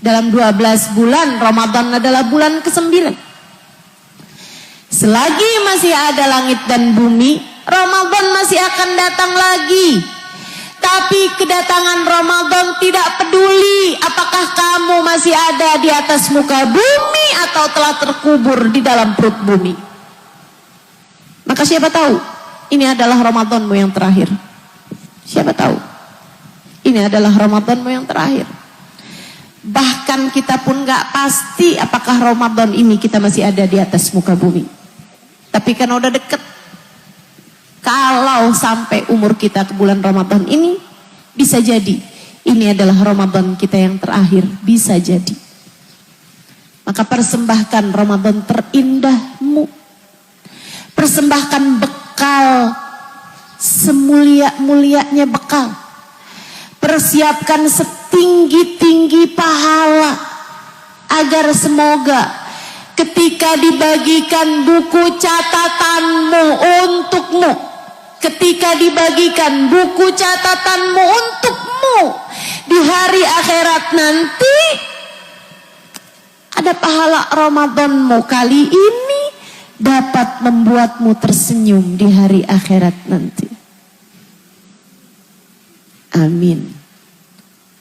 Dalam 12 bulan, Ramadan adalah bulan ke-9. Selagi masih ada langit dan bumi, Ramadan masih akan datang lagi. Tapi kedatangan Ramadan tidak peduli apakah kamu masih ada di atas muka bumi atau telah terkubur di dalam perut bumi. Maka siapa tahu ini adalah Ramadanmu yang terakhir. Siapa tahu ini adalah Ramadanmu yang terakhir. Bahkan kita pun gak pasti apakah Ramadan ini kita masih ada di atas muka bumi. Tapi kan udah deket. Kalau sampai umur kita ke bulan Ramadan ini, bisa jadi ini adalah Ramadan kita yang terakhir. Bisa jadi. Maka persembahkan Ramadan terindahmu. Persembahkan bekal semulia-mulianya bekal. Persiapkan setinggi-tinggi pahala agar semoga ketika dibagikan buku catatanmu untukmu, ketika dibagikan buku catatanmu untukmu di hari akhirat nanti, ada pahala Ramadanmu kali ini dapat membuatmu tersenyum di hari akhirat nanti. Amin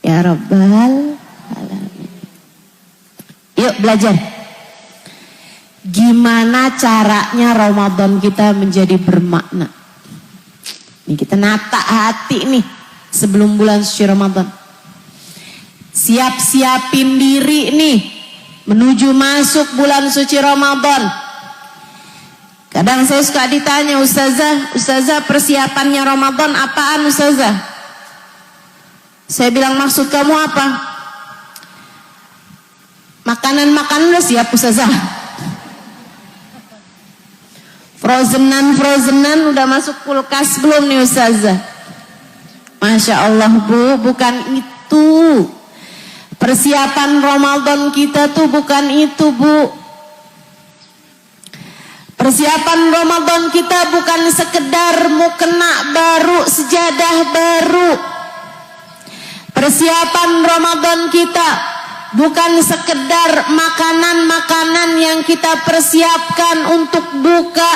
ya Rabbal Alamin. Yuk belajar. Gimana caranya Ramadan kita menjadi bermakna? Ini kita nata hati nih sebelum bulan suci Ramadan. Siap-siapin diri nih menuju masuk bulan suci Ramadan. Kadang saya suka ditanya, Ustazah persiapannya Ramadan apaan Ustazah? Saya bilang, maksud kamu apa? Makanan-makanan udah siap Ustazah. Frozenan udah masuk kulkas belum nih Ustazah? Masya Allah Bu, bukan itu. Persiapan Ramadan kita tuh bukan itu Bu. Persiapan Ramadan kita bukan sekedar mukena baru, sejadah baru. Persiapan Ramadan kita bukan sekedar makanan-makanan yang kita persiapkan untuk buka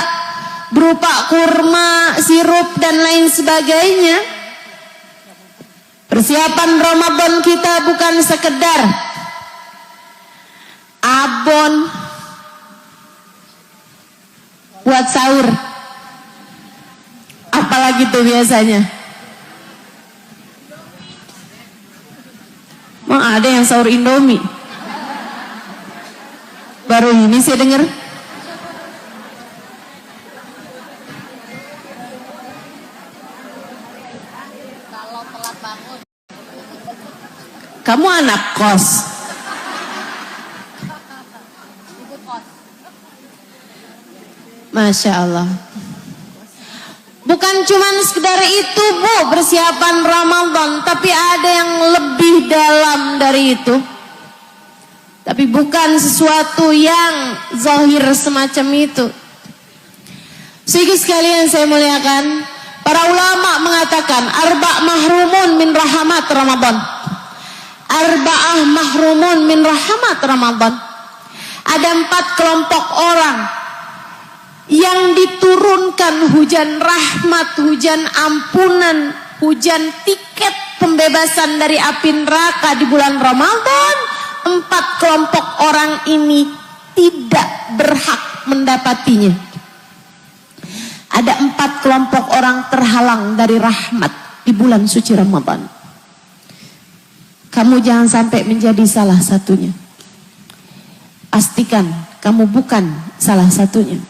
berupa kurma, sirup dan lain sebagainya. Persiapan Ramadan kita bukan sekedar abon buat sahur. Apalagi tuh biasanya? Ada yang sahur Indomie. Baru ini saya dengar. Kamu anak kos. Masya Allah. Bukan cuman sekedar itu Bu, persiapan Ramadan, tapi ada yang lebih dalam dari itu. Tapi bukan sesuatu yang zahir semacam itu. Sedikit sekalian saya muliakan, para ulama mengatakan arba' mahrumun min rahmat Ramadan. Arba'ah mahrumun min rahmat Ramadan. Ada 4 kelompok orang yang diturunkan hujan rahmat, hujan ampunan, hujan tiket pembebasan dari api neraka di bulan Ramadan. 4 kelompok orang ini tidak berhak mendapatinya. Ada 4 kelompok orang terhalang dari rahmat di bulan suci Ramadan. Kamu jangan sampai menjadi salah satunya. Pastikan kamu bukan salah satunya.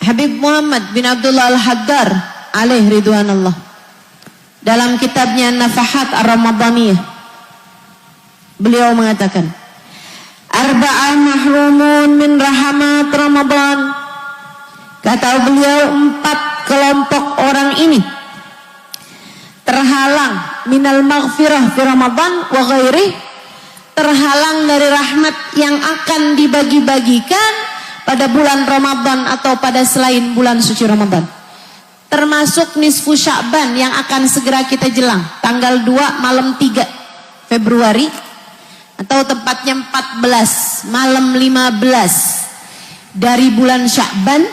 Habib Muhammad bin Abdullah Al-Haddar alaih ridwanullah, dalam kitabnya Nafahat Ar-Ramadaniyah, beliau mengatakan arba'ah mahrumun min rahmat Ramadan. Kata beliau 4 kelompok orang ini terhalang minal maghfirah fi Ramadan wa ghairih, terhalang dari rahmat yang akan dibagi-bagikan pada bulan Ramadan atau pada selain bulan suci Ramadan. Termasuk nisfu Sya'ban yang akan segera kita jelang tanggal 2 malam 3 Februari atau tepatnya 14 malam 15 dari bulan Sya'ban,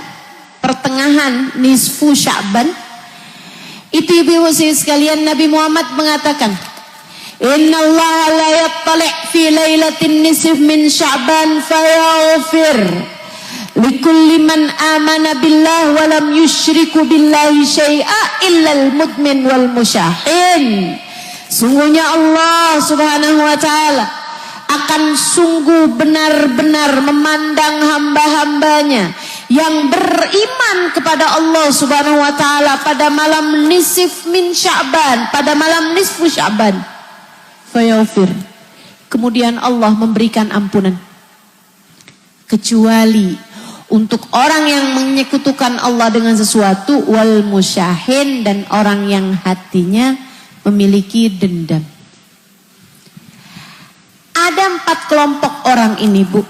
pertengahan nisfu Sya'ban. Itu ibu sekalian, Nabi Muhammad mengatakan, innallaha la yattali' fi lailatin nisf min Sya'ban fayaghfir likulli man amana billah wa lam yusyriku billahi syai'a illal mudmin wal musyahin. Sungguhnya Allah Subhanahu wa ta'ala akan sungguh benar-benar memandang hamba-hambanya yang beriman kepada Allah Subhanahu wa ta'ala pada malam nisf min Sya'ban, pada malam nisfu Sya'ban. Fayaghfir. Kemudian Allah memberikan ampunan. Kecuali untuk orang yang menyekutukan Allah dengan sesuatu, wal musyahin, dan orang yang hatinya memiliki dendam. Ada 4 kelompok orang ini, Bu,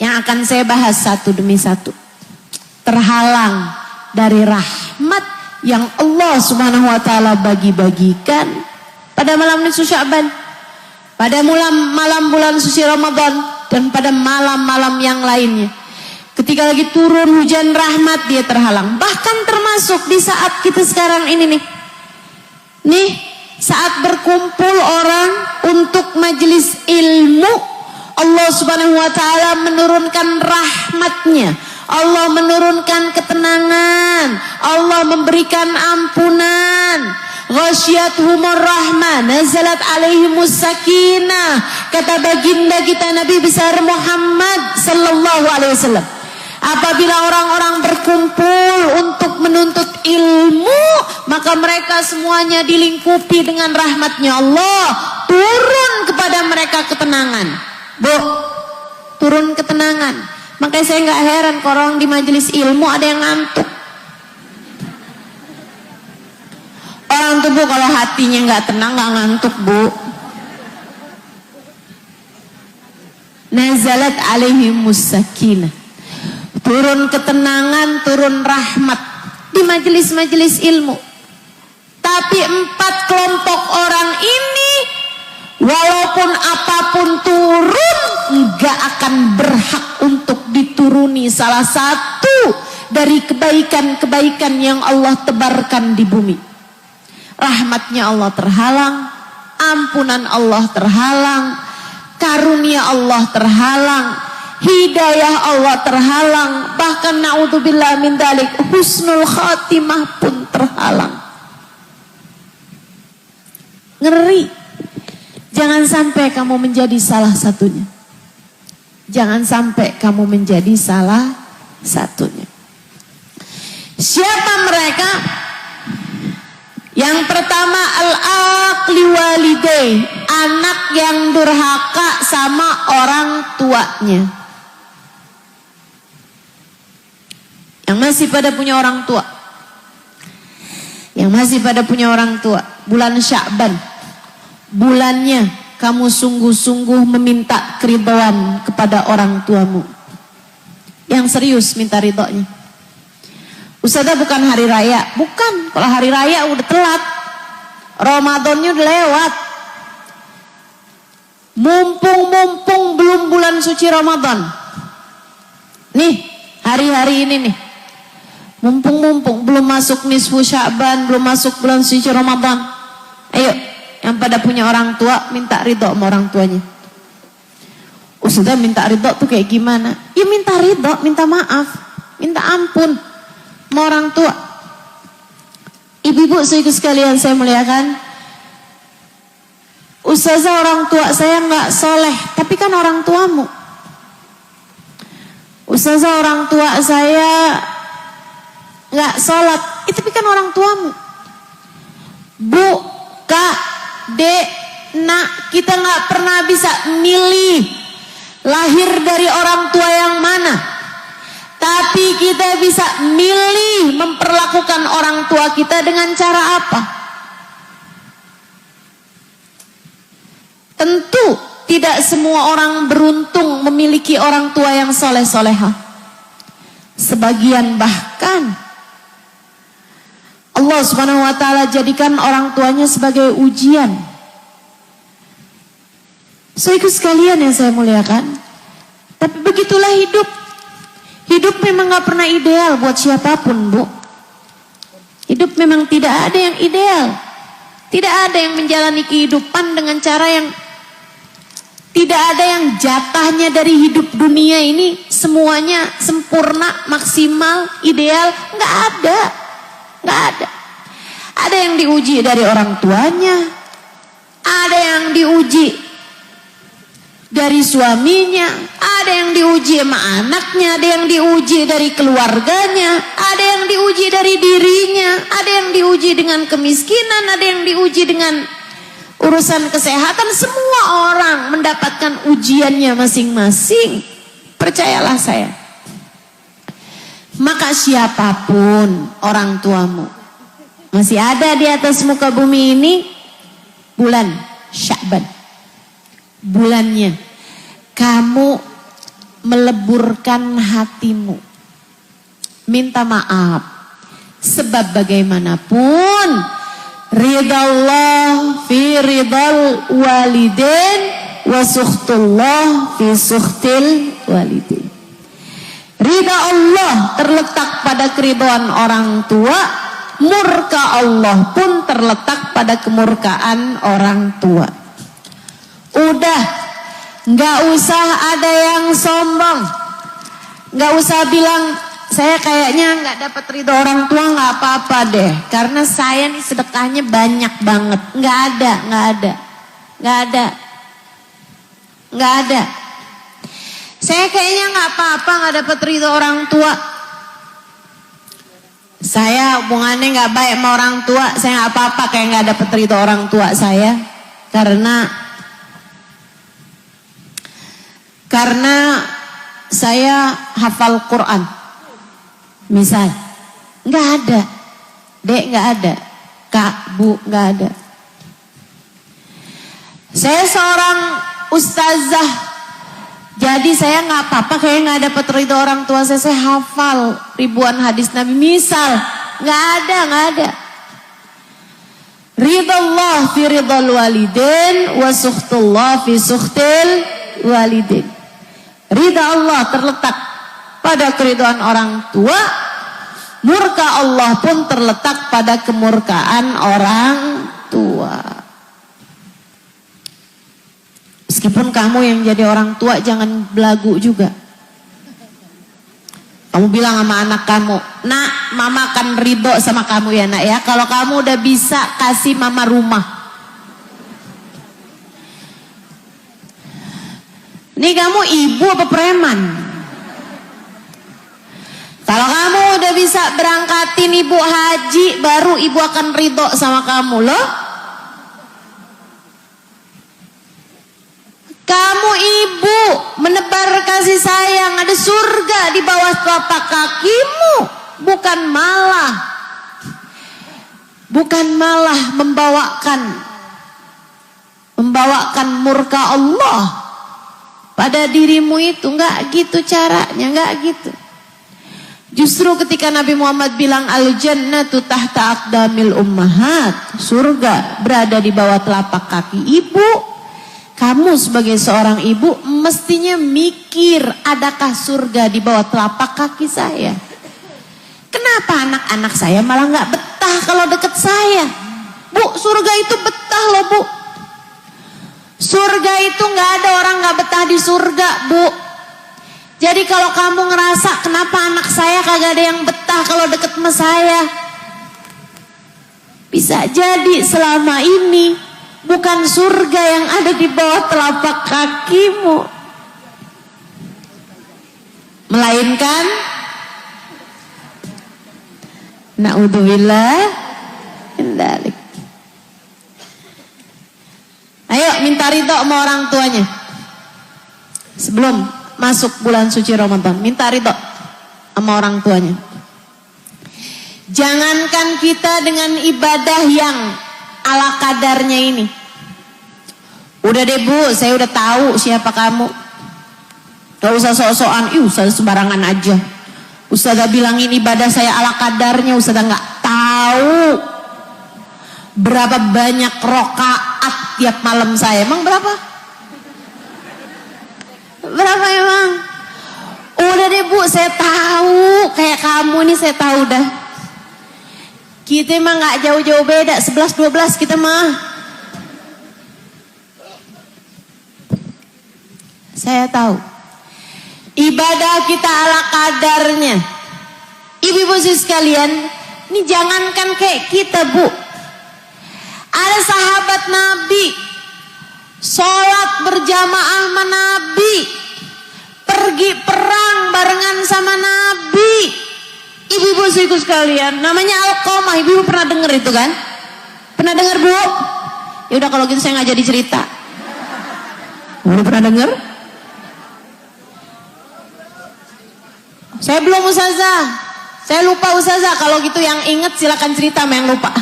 yang akan saya bahas satu demi satu. Terhalang dari rahmat yang Allah Subhanahu wa ta'ala bagi-bagikan pada malam nisfu Sya'ban, pada malam bulan suci Ramadan, dan pada malam-malam yang lainnya. Ketika lagi turun hujan rahmat, dia terhalang. Bahkan termasuk di saat kita sekarang ini nih, saat berkumpul orang untuk majelis ilmu, Allah Subhanahu wa ta'ala menurunkan rahmatnya, Allah menurunkan ketenangan, Allah memberikan ampunan. Ghasyiyatuhumur rahmah, nazalat alaihimus sakinah, kata baginda kita Nabi besar Muhammad sallallahu alaihi wasallam. Apabila orang-orang berkumpul untuk menuntut ilmu, maka mereka semuanya dilingkupi dengan rahmatnya Allah. Turun kepada mereka ketenangan. Bu, turun ketenangan. Makanya saya nggak heran kalau orang di majelis ilmu ada yang ngantuk. Orang tuh, Bu, kalau hatinya nggak tenang nggak ngantuk, Bu. Nazalat alaihimus sakinah. Turun ketenangan, turun rahmat di majelis-majelis ilmu. Tapi 4 kelompok orang ini, walaupun apapun turun, nggak akan berhak untuk dituruni salah satu dari kebaikan-kebaikan yang Allah tebarkan di bumi. Rahmatnya Allah terhalang, ampunan Allah terhalang, karunia Allah terhalang, hidayah Allah terhalang, bahkan na'udzubillah min dzalik, husnul khatimah pun terhalang. Ngeri. Jangan sampai kamu menjadi salah satunya. Jangan sampai kamu menjadi salah satunya. Siapa mereka? Yang pertama, al-aqli walidai, anak yang durhaka sama orang tuanya. Yang masih pada punya orang tua. Yang masih pada punya orang tua. Bulan Sya'ban, bulannya kamu sungguh-sungguh meminta keridhaan kepada orang tuamu. Yang serius minta ridhonya. Ustazah, bukan hari raya. Bukan, kalau hari raya udah telat. Ramadannya udah lewat. Mumpung belum bulan suci Ramadan. Nih, hari-hari ini nih. Mumpung belum masuk nisfu Sya'ban, belum masuk bulan suci Ramadan. Ayo, yang pada punya orang tua, minta ridho sama orang tuanya. Ustazah, minta ridho tuh kayak gimana? Ya minta ridho, minta maaf, minta ampun sama orang tua. Ibu-ibu saudaraku sekalian saya muliakan, Ustazah, orang tua saya nggak soleh, tapi kan orang tuamu. Ustazah, orang tua saya nggak sholat, tapi kan orang tuamu. Bu, kak, dek, nak, kita nggak pernah bisa milih lahir dari orang tua yang mana. Tapi kita bisa milih memperlakukan orang tua kita dengan cara apa. Tentu tidak semua orang beruntung memiliki orang tua yang soleh-solehah. Sebagian bahkan Allah Subhanahu wa ta'ala jadikan orang tuanya sebagai ujian. Saudaraku sekalian yang saya muliakan, tapi begitulah hidup. Hidup memang gak pernah ideal buat siapapun, Bu. Hidup memang tidak ada yang ideal. Tidak ada yang menjalani kehidupan dengan cara yang, tidak ada yang jatahnya dari hidup dunia ini semuanya sempurna, maksimal, ideal. Gak ada. Gak ada. Ada yang diuji dari orang tuanya, ada yang diuji dari suaminya, ada yang diuji sama anaknya, ada yang diuji dari keluarganya, ada yang diuji dari dirinya, ada yang diuji dengan kemiskinan, ada yang diuji dengan urusan kesehatan. Semua orang mendapatkan ujiannya masing-masing. Percayalah saya. Maka siapapun orang tuamu, masih ada di atas muka bumi ini bulan Sya'ban, bulannya kamu meleburkan hatimu, minta maaf, sebab bagaimanapun ridha Allah fi ridal walidain wa sukhtullah fi sukhtil walidain. Ridha Allah terletak pada keridhaan orang tua, murka Allah pun terletak pada kemurkaan orang tua. Udah, nggak usah ada yang sombong, nggak usah bilang saya kayaknya nggak dapat ridho orang tua, nggak apa-apa deh, karena saya nih sedekahnya banyak banget. Nggak ada. Saya kayaknya nggak apa-apa nggak dapat ridho orang tua. Saya hubungannya nggak baik sama orang tua, saya nggak apa-apa kayak nggak dapat ridho orang tua saya, karena saya hafal Quran, misal. Nggak ada, dek, nggak ada, kak, bu, nggak ada. Saya seorang ustazah, jadi saya nggak apa-apa kayak nggak dapat ridho orang tua saya hafal ribuan hadis Nabi, misal. Nggak ada. Ridha Allah fi ridhal walidain wa sukhtullah fi sukhtil walidain. Ridha Allah terletak pada keridhaan orang tua, murka Allah pun terletak pada kemurkaan orang tua. Meskipun kamu yang jadi orang tua jangan belagu juga. Kamu bilang sama anak kamu, nak, mama akan ridho sama kamu ya nak ya, kalau kamu udah bisa kasih mama rumah. Ini kamu ibu apa preman? Kalau kamu udah bisa berangkatin ibu haji, baru ibu akan ridho sama kamu loh. Kamu ibu menebar kasih sayang, ada surga di bawah telapak kakimu, bukan malah membawakan murka Allah pada dirimu itu. Enggak gitu caranya, enggak gitu. Justru ketika Nabi Muhammad bilang al-jannatu tahta aqdamil ummahat, surga berada di bawah telapak kaki ibu. Kamu sebagai seorang ibu mestinya mikir, adakah surga di bawah telapak kaki saya? Kenapa anak-anak saya malah nggak betah kalau deket saya? Bu, surga itu betah loh bu. Surga itu nggak ada orang nggak betah di surga bu. Jadi kalau kamu ngerasa kenapa anak saya kagak ada yang betah kalau deket sama saya, bisa jadi selama ini bukan surga yang ada di bawah telapak kakimu, melainkan na'udzubillah min dzalik. Ayo minta ridho sama orang tuanya sebelum masuk bulan suci Ramadan. Minta ridho sama orang tuanya. Jangankan kita dengan ibadah yang ala kadarnya ini. Udah deh bu, saya udah tahu siapa kamu. Gak usah sok-sokan, ustazah sembarangan aja. Ustazah bilangin ibadah saya ala kadarnya, ustazah gak tahu berapa banyak rokaat tiap malam saya. Emang berapa? Berapa emang? Udah deh bu, saya tahu kayak kamu nih, saya tahu dah. Kita mah gak jauh-jauh beda, 11-12 kita mah. Saya tahu ibadah kita ala kadarnya. Ibu-ibu sekalian, ini jangankan kayak kita bu, ada sahabat Nabi sholat berjamaah sama Nabi, pergi perang barengan sama Nabi. Ibu-ibu saudaraku sekalian, namanya Alqamah. Ibu-ibu pernah dengar itu kan? Pernah dengar, Bu? Ya udah kalau gitu saya nggak jadi cerita. Udah pernah dengar? Saya belum, Ustazah. Saya lupa, Ustazah. Kalau gitu yang inget silakan cerita sama yang lupa.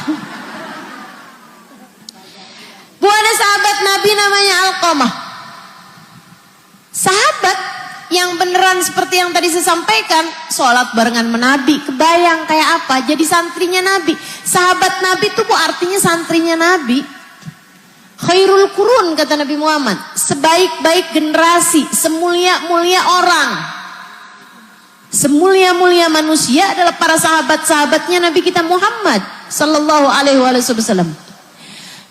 Bu, ada sahabat Nabi namanya Alqamah. Sahabat yang beneran seperti yang tadi saya sampaikan, sholat barengan Nabi, kebayang kayak apa? Jadi santrinya Nabi. Sahabat Nabi itu Bu artinya santrinya Nabi. Khairul Qurun kata Nabi Muhammad, sebaik-baik generasi, semulia-mulia orang, semulia-mulia manusia adalah para sahabat-sahabatnya Nabi kita Muhammad sallallahu alaihi wasallam.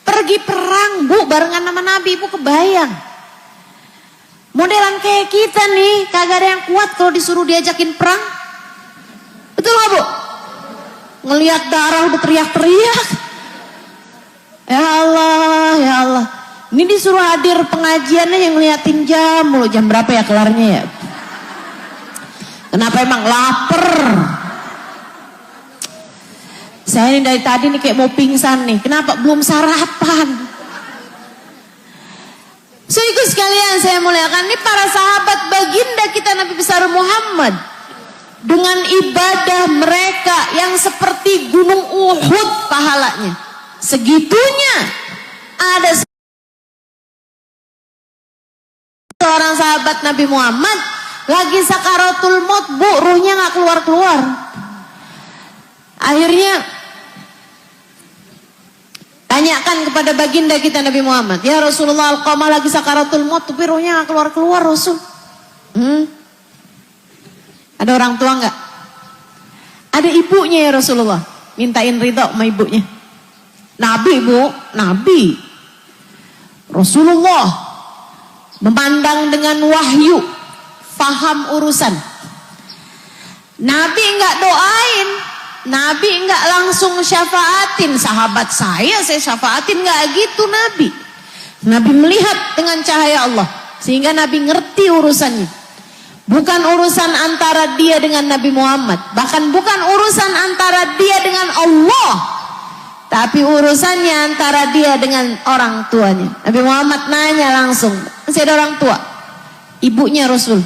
Pergi perang Bu barengan sama Nabi, Bu kebayang. Modelan kayak kita nih, kagak ada yang kuat kalau disuruh diajakin perang. Betul gak Bu? Ngelihat darah udah teriak-teriak. Ya Allah, ya Allah. Ini disuruh hadir pengajiannya yang ngeliatin jam mulu. Jam berapa ya kelarnya ya? Kenapa emang lapar? Saya ini dari tadi nih kayak mau pingsan nih. Kenapa belum sarapan? Saudaraku sekalian saya muliakan, ini para sahabat baginda kita Nabi besar Muhammad. Dengan ibadah mereka yang seperti gunung Uhud pahalanya. Segitunya ada seorang sahabat Nabi Muhammad lagi sakaratul maut, Bu, ruhnya gak keluar-keluar. Akhirnya tanyakan kepada baginda kita Nabi Muhammad, ya Rasulullah, Alqamah lagi sakaratul maut tapi ruhnya gak keluar-keluar Rasul. Ada orang tua gak? Ada ibunya ya Rasulullah, mintain ridho sama ibunya. Nabi, Bu, Nabi Rasulullah memandang dengan wahyu, faham urusan. Nabi enggak doain, Nabi enggak langsung syafaatin. Sahabat saya syafaatin, enggak gitu Nabi. Nabi melihat dengan cahaya Allah sehingga Nabi ngerti urusannya. Bukan urusan antara dia dengan Nabi Muhammad, bahkan bukan urusan antara dia dengan Allah, tapi urusannya antara dia dengan orang tuanya. Nabi Muhammad nanya langsung, masih ada orang tua, ibunya Rasul,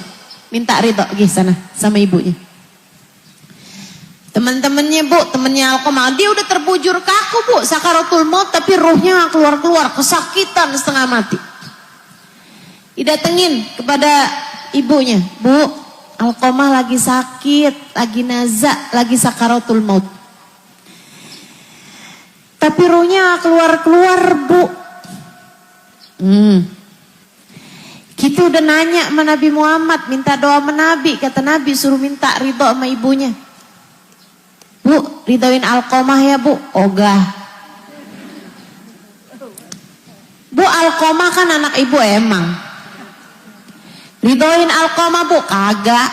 minta ridho pergi sana sama ibunya. Teman-temannya Bu, temannya Alqamah, dia udah terbujur kaku Bu, sakaratul maut tapi ruhnya keluar-keluar, kesakitan setengah mati. Didatengin kepada ibunya, Bu, Alqamah lagi sakit, lagi nazak, lagi sakaratul maut. Tapi ruhnya keluar-keluar Bu. Kita udah nanya sama Nabi Muhammad, minta doa sama Nabi. Kata Nabi suruh minta ridho sama ibunya. Bu, ridhoin Alqamah ya Bu. Ogah. Bu, Alqamah kan anak ibu emang. Ridhoin Alqamah Bu, kagak.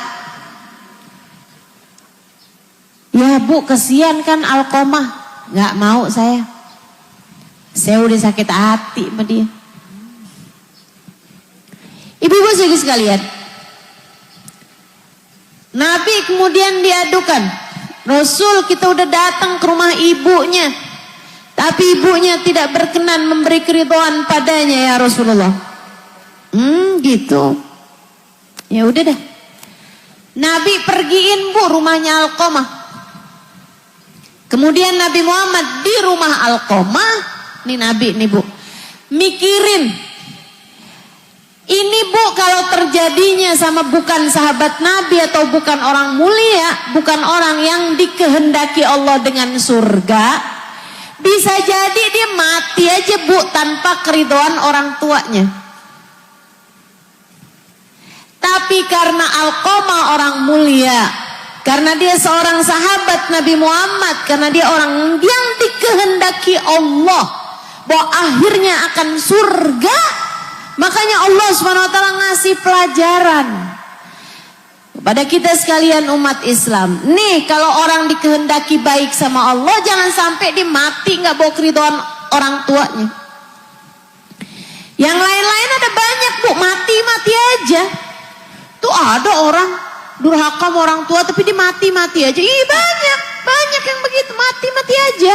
Ya Bu, kesian kan Alqamah. Gak mau saya udah sakit hati sama dia. Ibu-ibu sekalian, Nabi kemudian diadukan, Rasul kita udah datang ke rumah ibunya, tapi ibunya tidak berkenan memberi keridhaan padanya ya Rasulullah. Gitu. Ya udah dah. Nabi pergiin Bu rumahnya Alqamah. Kemudian Nabi Muhammad di rumah Alqamah, nih Nabi nih Bu, mikirin, ini Bu kalau terjadinya sama bukan sahabat Nabi atau bukan orang mulia, bukan orang yang dikehendaki Allah dengan surga, bisa jadi dia mati aja Bu tanpa keridhaan orang tuanya. Tapi karena Alqamah orang mulia, karena dia seorang sahabat Nabi Muhammad, karena dia orang yang dikehendaki Allah bahwa akhirnya akan surga, makanya Allah SWT ngasih pelajaran kepada kita sekalian umat Islam. Nih kalau orang dikehendaki baik sama Allah, jangan sampai dia mati nggak bawa keridhaan orang tuanya. Yang lain-lain ada banyak bu, mati-mati aja. Tuh ada orang durhaka sama orang tua tapi dia mati-mati aja. Iya banyak yang begitu, mati-mati aja.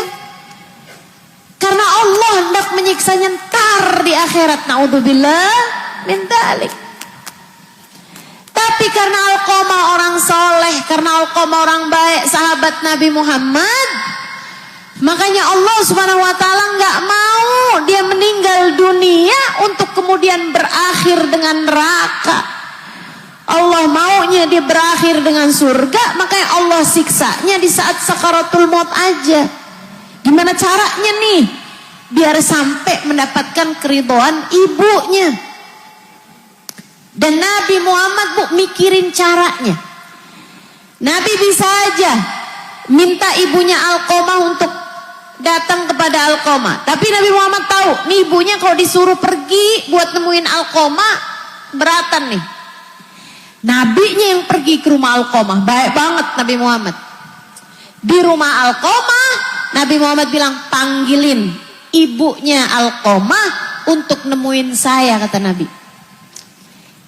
Karena Allah hendak menyiksanya ntar di akhirat. Naudzubillah min dzalik. Tapi karena Alqamah orang soleh, karena Alqamah orang baik, sahabat Nabi Muhammad, makanya Allah Subhanahu wa taala nggak mau dia meninggal dunia untuk kemudian berakhir dengan neraka. Allah maunya dia berakhir dengan surga, makanya Allah siksanya di saat sakaratul maut aja. Gimana caranya nih? Biar sampai mendapatkan keridhaan ibunya. Dan Nabi Muhammad bu mikirin caranya. Nabi bisa aja minta ibunya Alqamah untuk datang kepada Alqamah. Tapi Nabi Muhammad tahu, nih ibunya kalau disuruh pergi buat nemuin Alqamah, beratan nih. Nabinya yang pergi ke rumah Alqamah, baik banget Nabi Muhammad. Di rumah Alqamah, Nabi Muhammad bilang, panggilin ibunya Alqamah untuk nemuin saya, kata Nabi.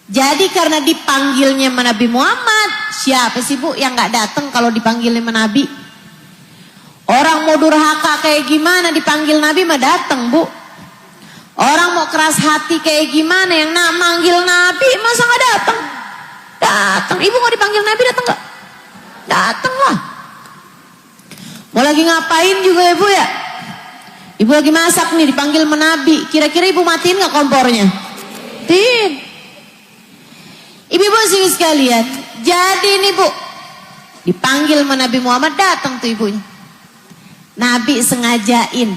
Jadi karena dipanggilnya sama Nabi Muhammad, siapa sih bu yang gak datang kalau dipanggilnya sama Nabi? Orang mau durhaka kayak gimana dipanggil Nabi mah datang bu. Orang mau keras hati kayak gimana yang manggil Nabi masa gak datang? Datang. Ibu mau dipanggil Nabi datang gak? Datang lah. Mau lagi ngapain juga ibu ya? Ibu lagi masak nih dipanggil sama Nabi. Kira-kira ibu matiin gak kompornya? Matiin. Ibu-ibu sih sekalian, jadi nih bu, dipanggil sama Nabi Muhammad, datang tuh ibunya. Nabi sengajain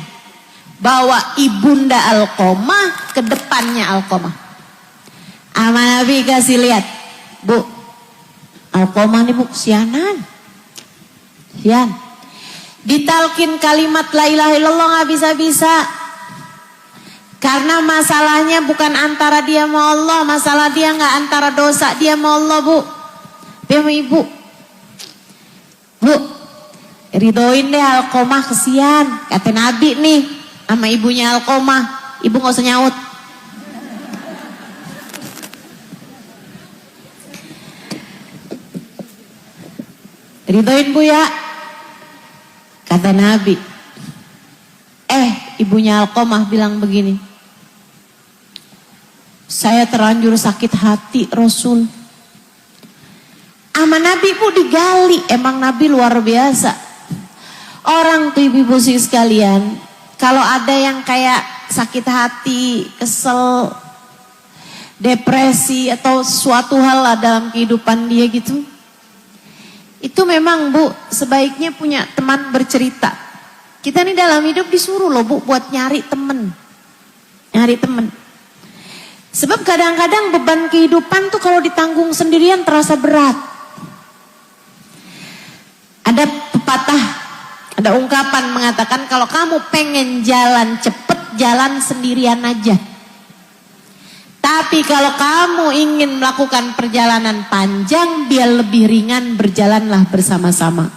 bawa ibunda Alqamah ke depannya Alqamah. Ama Nabi kasih lihat, bu, Alqamah nih bu, sianan. Ditalkin kalimat la ilaha illallah gak bisa-bisa. Karena masalahnya bukan antara dia sama Allah, masalah dia nggak antara dosa dia sama Allah bu. Dia sama ibu. Bu, ridoin deh Alqamah kesian, kata Nabi nih sama ibunya Alqamah. Ibu nggak usah nyaut. Ridoin bu ya, kata Nabi. Ibunya Alqamah bilang begini. Saya terlanjur sakit hati Rasul. Ama Nabi bu digali, emang Nabi luar biasa. Orang tuh ibu-ibu sih sekalian, kalau ada yang kayak sakit hati, kesel, depresi atau suatu hal lah dalam kehidupan dia gitu, itu memang bu sebaiknya punya teman bercerita. Kita nih dalam hidup disuruh loh bu buat nyari temen. Nyari temen. Sebab kadang-kadang beban kehidupan tuh kalau ditanggung sendirian terasa berat. Ada pepatah, ada ungkapan mengatakan kalau kamu pengen jalan cepet, jalan sendirian aja. Tapi kalau kamu ingin melakukan perjalanan panjang, biar lebih ringan, berjalanlah bersama-sama.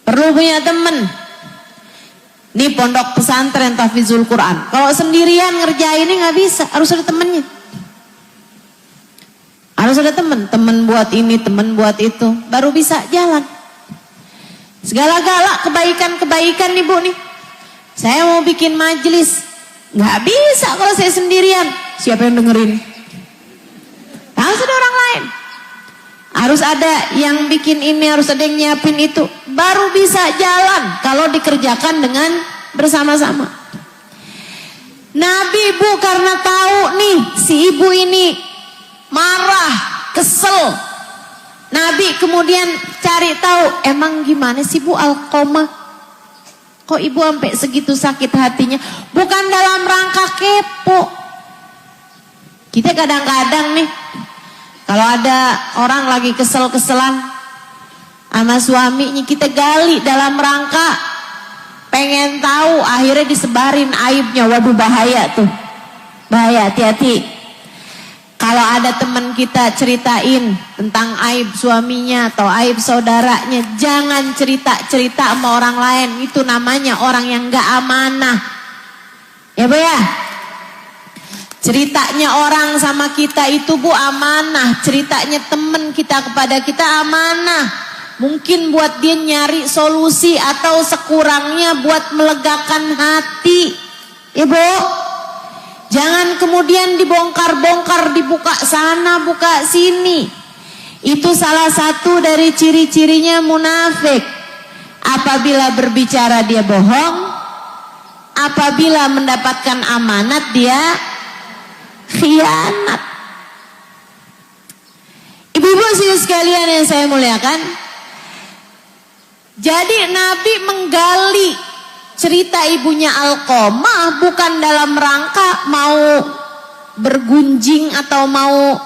Perlu punya temen. Ini pondok pesantren Tahfizul Quran. Kalau sendirian ngerjainnya nggak bisa, harus ada temennya. Harus ada temen buat ini, temen buat itu, baru bisa jalan. Segala-gala kebaikan-kebaikan nih bu nih. Saya mau bikin majelis, nggak bisa kalau saya sendirian. Siapa yang dengerin? Harus ada orang lain. Harus ada yang bikin ini, harus ada yang nyiapin itu. Baru bisa jalan kalau dikerjakan dengan bersama-sama. Nabi bu karena tahu nih si ibu ini marah, kesel. Nabi kemudian cari tahu emang gimana sih bu Alqamah. Kok ibu sampai segitu sakit hatinya? Bukan dalam rangka kepo. Kita kadang-kadang nih kalau ada orang lagi kesel-keselan sama suaminya, kita gali dalam rangka pengen tahu, akhirnya disebarin aibnya. Waduh bahaya tuh, bahaya, hati-hati. Kalau ada teman kita ceritain tentang aib suaminya atau aib saudaranya, jangan cerita-cerita sama orang lain. Itu namanya orang yang gak amanah. Ya Bu ya. Ceritanya orang sama kita itu Bu amanah. Ceritanya teman kita kepada kita amanah. Mungkin buat dia nyari solusi atau sekurangnya buat melegakan hati. Ibu, jangan kemudian dibongkar-bongkar, dibuka sana, buka sini. Itu salah satu dari ciri-cirinya munafik. Apabila berbicara dia bohong, apabila mendapatkan amanat dia khianat. Ibu-ibu sekalian yang saya muliakan, jadi Nabi menggali cerita ibunya Alqamah bukan dalam rangka mau bergunjing atau mau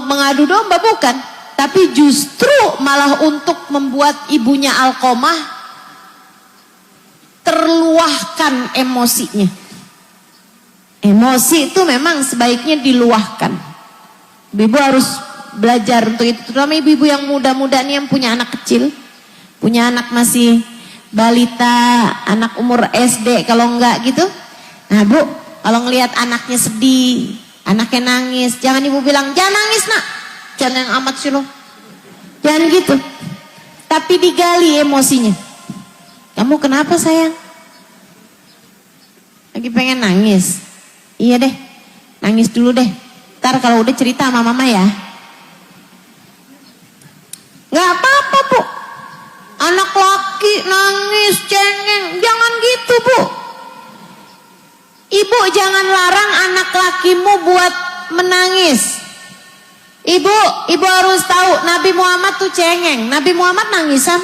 mengadu domba, bukan, tapi justru malah untuk membuat ibunya Alqamah terluahkan emosinya. Emosi itu memang sebaiknya diluahkan. Ibu harus belajar untuk itu, terutama ibu-ibu yang muda-muda nih, yang punya anak kecil, punya anak masih balita, anak umur SD kalau enggak gitu. Nah Bu, kalau ngelihat anaknya sedih, anaknya nangis, jangan ibu bilang, jangan nangis nak, jangan yang amat sih lo, jangan gitu. Tapi digali emosinya. Kamu kenapa sayang? Lagi pengen nangis? Iya deh, nangis dulu deh. Ntar kalau udah cerita sama mama ya. Gak apa-apa Bu, anak laki nangis cengeng, jangan gitu Bu. Ibu jangan larang anak lakimu buat menangis. Ibu harus tahu Nabi Muhammad tuh cengeng. Nabi Muhammad nangisan.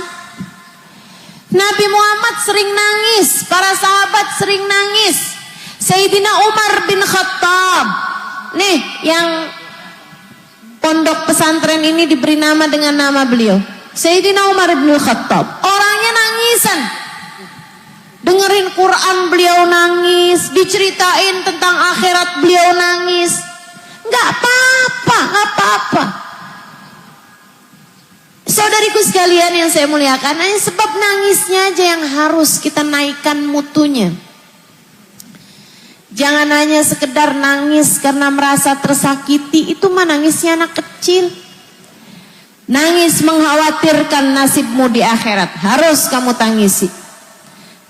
Nabi Muhammad sering nangis, para sahabat sering nangis. Sayyidina Umar bin Khattab, nih yang pondok pesantren ini diberi nama dengan nama beliau, Sayyidina Umar bin Khattab, orangnya nangisan. Dengerin Quran beliau nangis, diceritain tentang akhirat beliau nangis. Nggak apa-apa. Saudariku sekalian yang saya muliakan, hanya sebab nangisnya aja yang harus kita naikkan mutunya. Jangan hanya sekedar nangis karena merasa tersakiti, itu mah nangisnya anak kecil. Nangis mengkhawatirkan nasibmu di akhirat, harus kamu tangisi.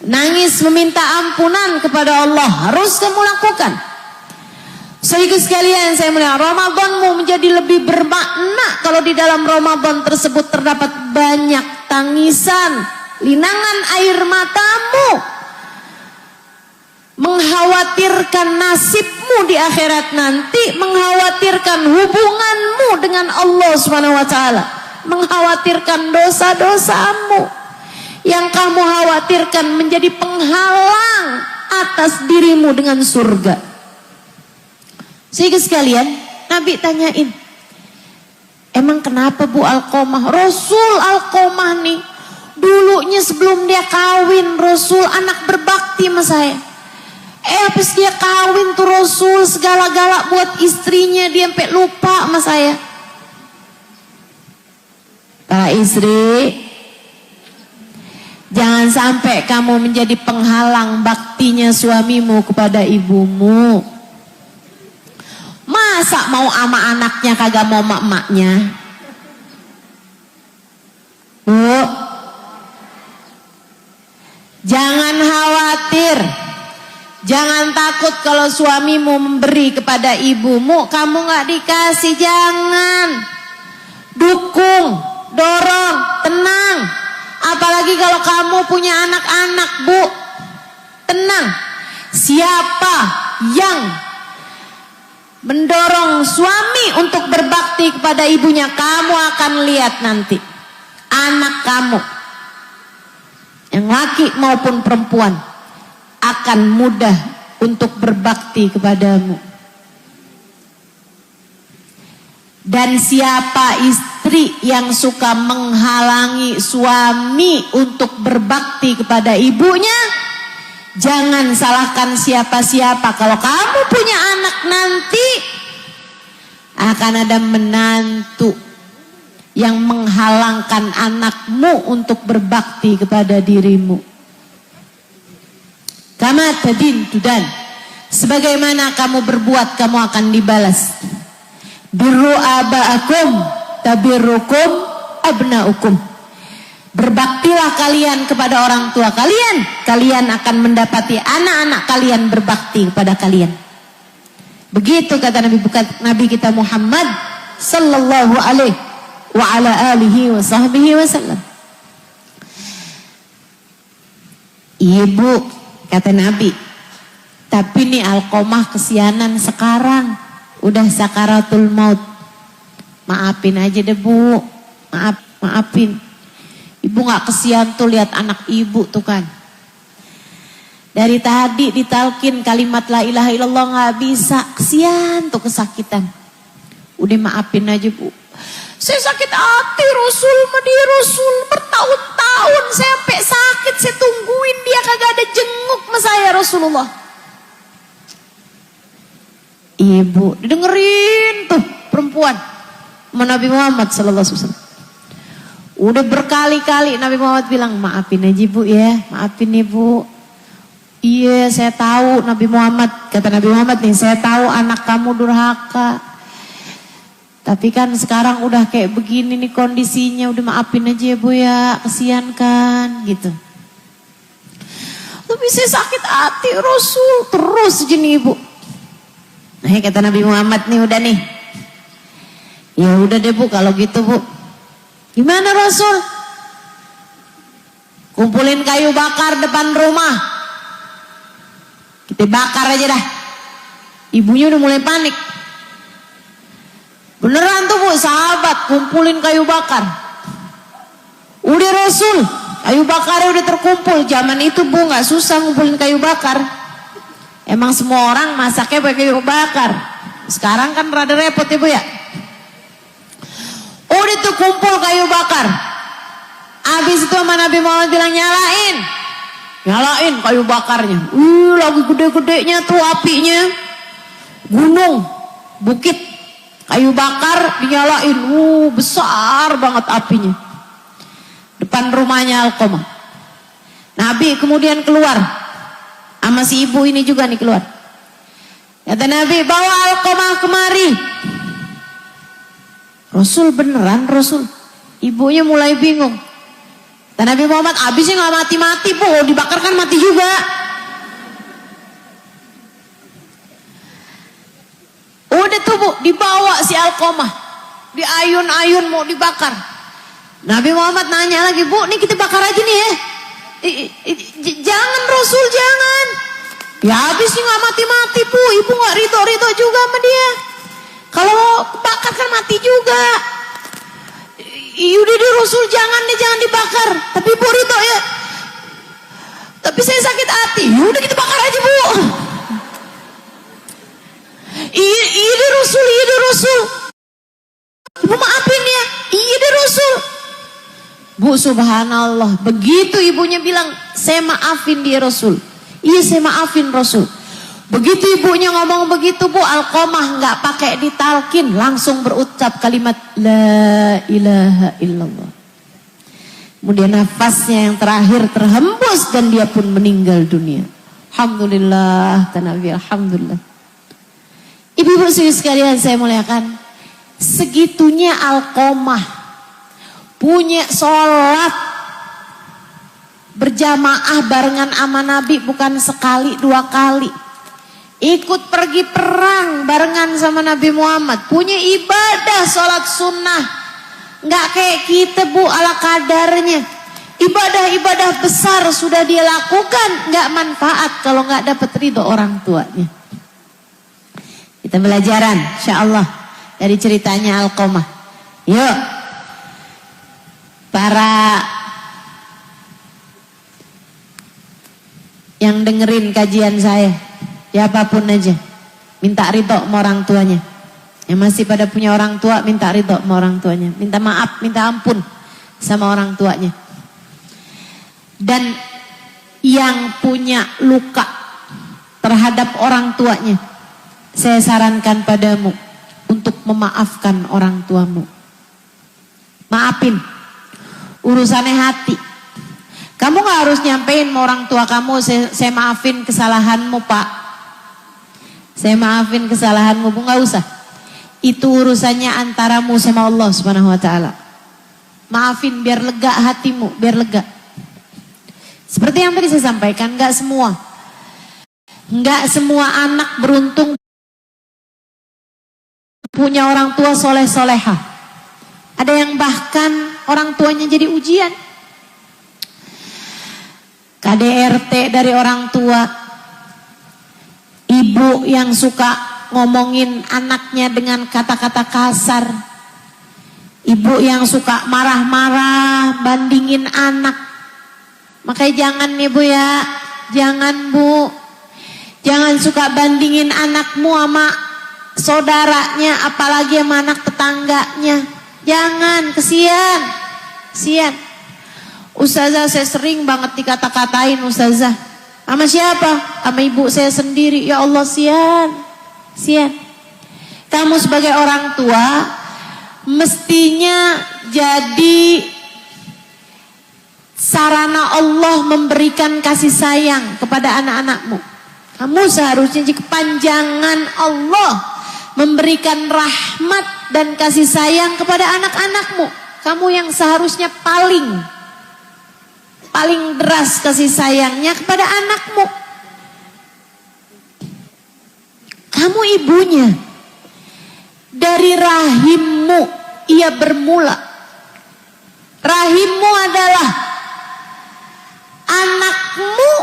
Nangis meminta ampunan kepada Allah, harus kamu lakukan. Saudaraku sekalian saya muliakan, Ramadanmu menjadi lebih bermakna kalau di dalam Ramadan tersebut terdapat banyak tangisan, linangan air matamu, mengkhawatirkan nasibmu di akhirat nanti, mengkhawatirkan hubunganmu dengan Allah Subhanahu wa taala, mengkhawatirkan dosa-dosamu yang kamu khawatirkan menjadi penghalang atas dirimu dengan surga. Sehingga sekalian, Nabi tanyain, emang kenapa Bu Alqamah? Rasul Alqamah nih dulunya sebelum dia kawin, Rasul anak berbakti sama saya. Habis dia kawin tuh Rasul segala-gala buat istrinya, dia sampai lupa sama saya. Para istri, jangan sampai kamu menjadi penghalang baktinya suamimu kepada ibumu. Masa mau ama anaknya kagak mau emak-emaknya? Bu, jangan khawatir. Jangan takut kalau suamimu memberi kepada ibumu, kamu gak dikasih, jangan. Dukung, dorong, tenang. Apalagi kalau kamu punya anak-anak Bu, tenang. Siapa yang mendorong suami untuk berbakti kepada ibunya, kamu akan lihat nanti. Anak kamu, yang laki maupun perempuan, akan mudah untuk berbakti kepadamu. Dan siapa istri yang suka menghalangi suami untuk berbakti kepada ibunya, jangan salahkan siapa-siapa. Kalau kamu punya anak nanti, akan ada menantu yang menghalangkan anakmu untuk berbakti kepada dirimu. Kama tadin tudan. Sebagaimana kamu berbuat, kamu akan dibalas. Birru aba'akum tabirrukum abna'ukum. Berbaktilah kalian kepada orang tua kalian, kalian akan mendapati anak-anak kalian berbakti kepada kalian. Begitu kata Nabi kita Muhammad sallallahu alaihi wa ala alihi wa sahbihi wasallam. Ibu, kata Nabi, tapi nih Alqomah kesianan sekarang, udah sakaratul maut. Maafin aja deh Bu, maafin. Ibu gak kesian tuh lihat anak ibu tuh kan. Dari tadi ditalkin kalimat la ilaha illallah gak bisa. Kesian tuh kesakitan. Udah maafin aja Bu. Saya sakit hati Rasul Rasul bertahun-tahun saya sampai sakit. Saya tungguin dia kagak ada jenguk sama saya Rasulullah. Ibu didengerin tuh perempuan sama Nabi Muhammad sallallahu alaihi wasallam. Udah berkali-kali Nabi Muhammad bilang, maafin aja Bu ya, maafin nih Bu. Iya saya tahu Nabi Muhammad, kata Nabi Muhammad nih, saya tahu anak kamu durhaka. Tapi kan sekarang udah kayak begini nih kondisinya, udah maafin aja ya Bu ya, kesian kan gitu. Tapi saya sakit hati Rasul, terus jenis Ibu. Nah kata Nabi Muhammad nih udah nih. Ya udah deh Bu kalau gitu Bu. Gimana Rasul? Kumpulin kayu bakar depan rumah. Kita bakar aja dah. Ibunya udah mulai panik. Beneran tuh Bu, sahabat kumpulin kayu bakar. Udah Rasul, kayu bakarnya udah terkumpul. Zaman itu Bu gak susah ngumpulin kayu bakar. Emang semua orang masaknya pakai kayu bakar. Sekarang kan rada repot ya Bu ya. Udah tuh kumpul kayu bakar. Habis itu sama Nabi Muhammad bilang nyalain. Nyalain kayu bakarnya. Lagi gede-gedenya tuh apinya. Gunung, bukit. Kayu bakar dinyalain. Besar banget apinya. Depan rumahnya Alqomah. Nabi kemudian keluar. Sama si ibu ini juga nih keluar. Kata Nabi, bawa Alqomah kemari. Rasul beneran Rasul. Ibunya mulai bingung. Dan Nabi Muhammad abisnya gak mati-mati Bu, dibakar kan mati juga. Udah tuh Bu, dibawa si Alqomah. Diayun-ayun mau dibakar. Nabi Muhammad nanya lagi, Bu nih kita bakar aja nih ya. Jangan Rasul, jangan. Ya habisnya gak mati-mati Bu, ibu gak ridho-ridho juga sama dia. Kalau bakar kan mati juga. Udah deh Rasul, jangan dibakar. Tapi Bu ridho ya. Tapi saya sakit hati. Udah kita bakar aja Bu. Iya deh Rasul. Ibu maafin ya. Iya deh Rasul. Bu subhanallah. Begitu ibunya bilang, saya maafin dia Rasul. Iya saya maafin Rasul. Begitu ibunya ngomong begitu Bu, Alqomah nggak pakai ditalkin, langsung berucap kalimat la ilaha illallah. Kemudian nafasnya yang terakhir terhembus dan dia pun meninggal dunia. Alhamdulillah, Nabi, alhamdulillah. Ibu-ibu sekalian saya muliakan, segitunya Alqomah punya sholat berjamaah barengan sama Nabi bukan sekali dua kali. Ikut pergi perang barengan sama Nabi Muhammad. Punya ibadah sholat sunnah. Nggak kayak kita Bu ala kadarnya. Ibadah-ibadah besar sudah dia lakukan. Nggak manfaat kalau nggak dapat ridho orang tuanya. Kita belajaran insyaallah dari ceritanya Alqomah. Yuk. Para yang dengerin kajian saya. Siapapun aja, minta ridho sama orang tuanya. Yang masih pada punya orang tua, minta ridho sama orang tuanya. Minta maaf, minta ampun sama orang tuanya. Dan yang punya luka terhadap orang tuanya, saya sarankan padamu untuk memaafkan orang tuamu. Maafin, urusannya hati. Kamu gak harus nyampein sama orang tua kamu, saya maafin kesalahanmu pak. Saya maafin kesalahanmu, Bu, gak usah. Itu urusannya antaramu sama Allah Subhanahu wa ta'ala. Maafin biar lega hatimu, biar lega. Seperti yang tadi saya sampaikan, gak semua anak beruntung punya orang tua soleh-soleha. Ada yang bahkan orang tuanya jadi ujian. KDRT dari orang tua, ibu yang suka ngomongin anaknya dengan kata-kata kasar, ibu yang suka marah-marah bandingin anak. Makanya jangan nih Bu ya, jangan Bu, jangan suka bandingin anakmu sama saudaranya, apalagi sama anak tetangganya. Jangan, kesian. Ustazah, saya sering banget dikata-katain Ustazah. Sama siapa? Sama ibu saya sendiri. Ya Allah, sian. Kamu sebagai orang tua mestinya jadi sarana Allah memberikan kasih sayang kepada anak-anakmu. Kamu seharusnya jadi kepanjangan Allah memberikan rahmat dan kasih sayang kepada anak-anakmu. Kamu yang seharusnya paling deras kasih sayangnya kepada anakmu. Kamu ibunya. Dari rahimmu ia bermula. Rahimmu adalah anakmu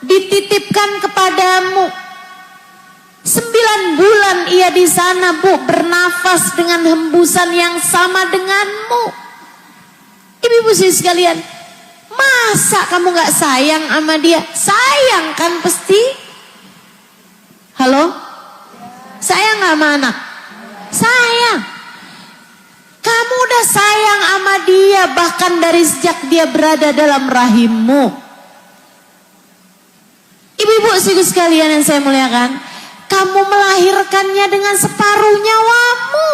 dititipkan kepadamu. 9 bulan ia di sana, Bu, bernafas dengan hembusan yang sama denganmu. Ibu-ibu sekalian, masa kamu gak sayang sama dia? Sayang kan pasti? Halo? Sayang gak sama anak? Sayang. Kamu udah sayang sama dia bahkan dari sejak dia berada dalam rahimmu. Ibu-ibu sekalian yang saya muliakan, kamu melahirkannya dengan separuh nyawamu.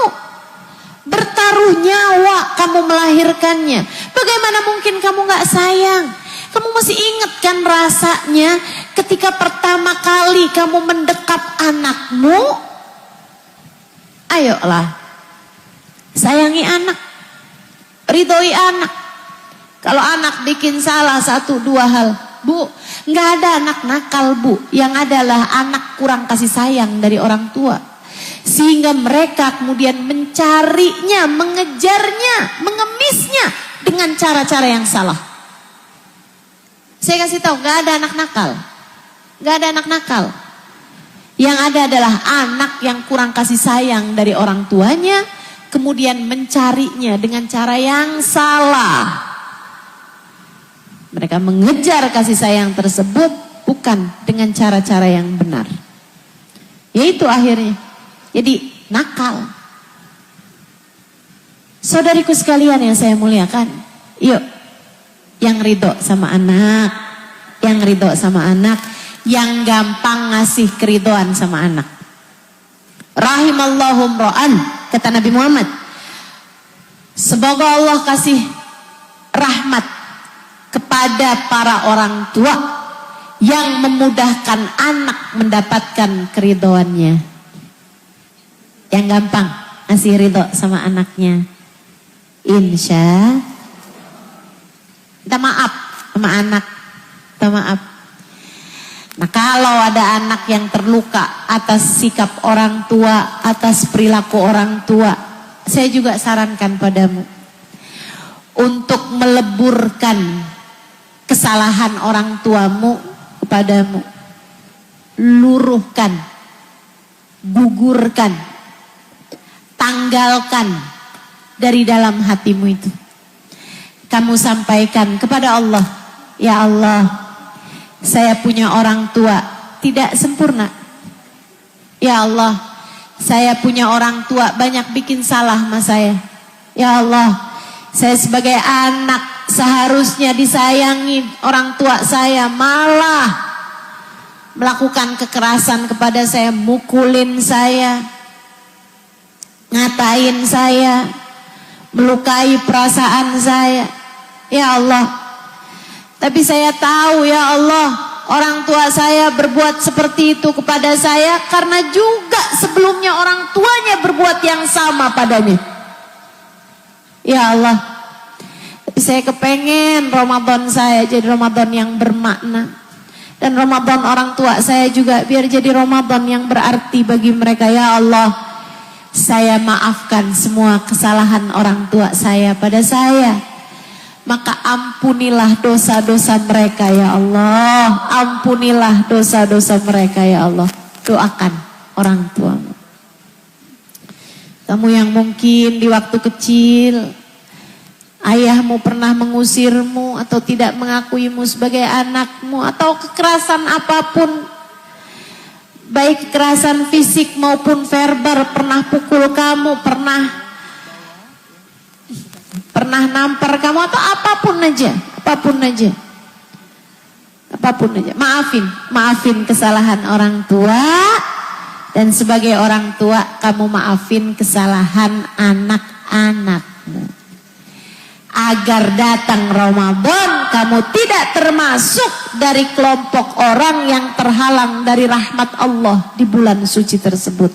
Bertaruh nyawa kamu melahirkannya. Bagaimana mungkin kamu gak sayang? Kamu masih ingat kan rasanya ketika pertama kali kamu mendekap anakmu? Ayolah, sayangi anak, ridhoi anak. Kalau anak bikin salah 1-2 hal, Bu, gak ada anak nakal, Bu. Yang adalah anak kurang kasih sayang dari orang tua. Sehingga mereka kemudian mencarinya, mengejarnya, mengemisnya dengan cara-cara yang salah. Saya kasih tahu, gak ada anak nakal. Gak ada anak nakal. Yang ada adalah anak yang kurang kasih sayang dari orang tuanya, kemudian mencarinya dengan cara yang salah. Mereka mengejar kasih sayang tersebut bukan dengan cara-cara yang benar. Yaitu akhirnya jadi nakal. Saudariku sekalian yang saya muliakan, yuk yang ridho sama anak, yang gampang ngasih keridoan sama anak. Rahimallahu imra'an, kata Nabi Muhammad, semoga Allah kasih rahmat kepada para orang tua yang memudahkan anak mendapatkan keridoannya. Yang gampang ngasih ridho sama anaknya, insya minta maaf sama anak, minta maaf. Nah, kalau ada anak yang terluka atas sikap orang tua, atas perilaku orang tua, saya juga sarankan padamu untuk meleburkan kesalahan orang tuamu kepadamu. Luruhkan, gugurkan, tanggalkan dari dalam hatimu itu. Kamu sampaikan kepada Allah, ya Allah, saya punya orang tua tidak sempurna. Ya Allah, saya punya orang tua banyak bikin salah sama saya. Ya Allah, saya sebagai anak seharusnya disayangi orang tua saya, malah melakukan kekerasan kepada saya, mukulin saya, ngatain saya, melukai perasaan saya. Ya Allah, Tapi saya tahu ya Allah, orang tua saya berbuat seperti itu kepada saya karena juga sebelumnya orang tuanya berbuat yang sama padanya. Ya Allah, saya kepengen Ramadan saya jadi Ramadan yang bermakna. Dan Ramadan orang tua saya juga biar jadi Ramadan yang berarti bagi mereka. Ya Allah, saya maafkan semua kesalahan orang tua saya pada saya. Maka ampunilah dosa-dosa mereka ya Allah. Ampunilah dosa-dosa mereka ya Allah. Doakan orang tuamu. Kamu yang mungkin di waktu kecil ayahmu pernah mengusirmu atau tidak mengakuimu sebagai anakmu, atau kekerasan apapun, baik kekerasan fisik maupun verbal, pernah pukul kamu, pernah nampar kamu, atau apapun aja. Maafin kesalahan orang tua, dan sebagai orang tua kamu maafin kesalahan anak-anakmu. Agar datang Ramadan kamu tidak termasuk dari kelompok orang yang terhalang dari rahmat Allah di bulan suci tersebut.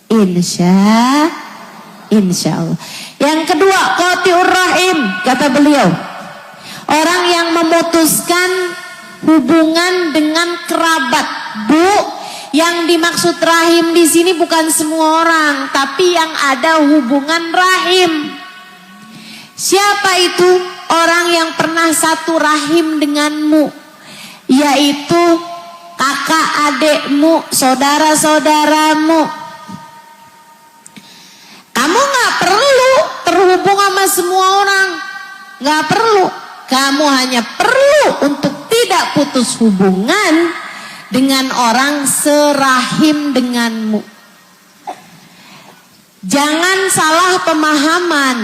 Insya Allah. Yang kedua, qati'ur rahim, kata beliau, orang yang memutuskan hubungan dengan kerabat. Bu, yang dimaksud rahim di sini bukan semua orang, tapi yang ada hubungan rahim. Siapa itu? Orang yang pernah satu rahim denganmu, yaitu kakak adekmu, saudara-saudaramu. Kamu gak perlu terhubung sama semua orang, gak perlu. Kamu hanya perlu untuk tidak putus hubungan dengan orang serahim denganmu. Jangan salah pemahaman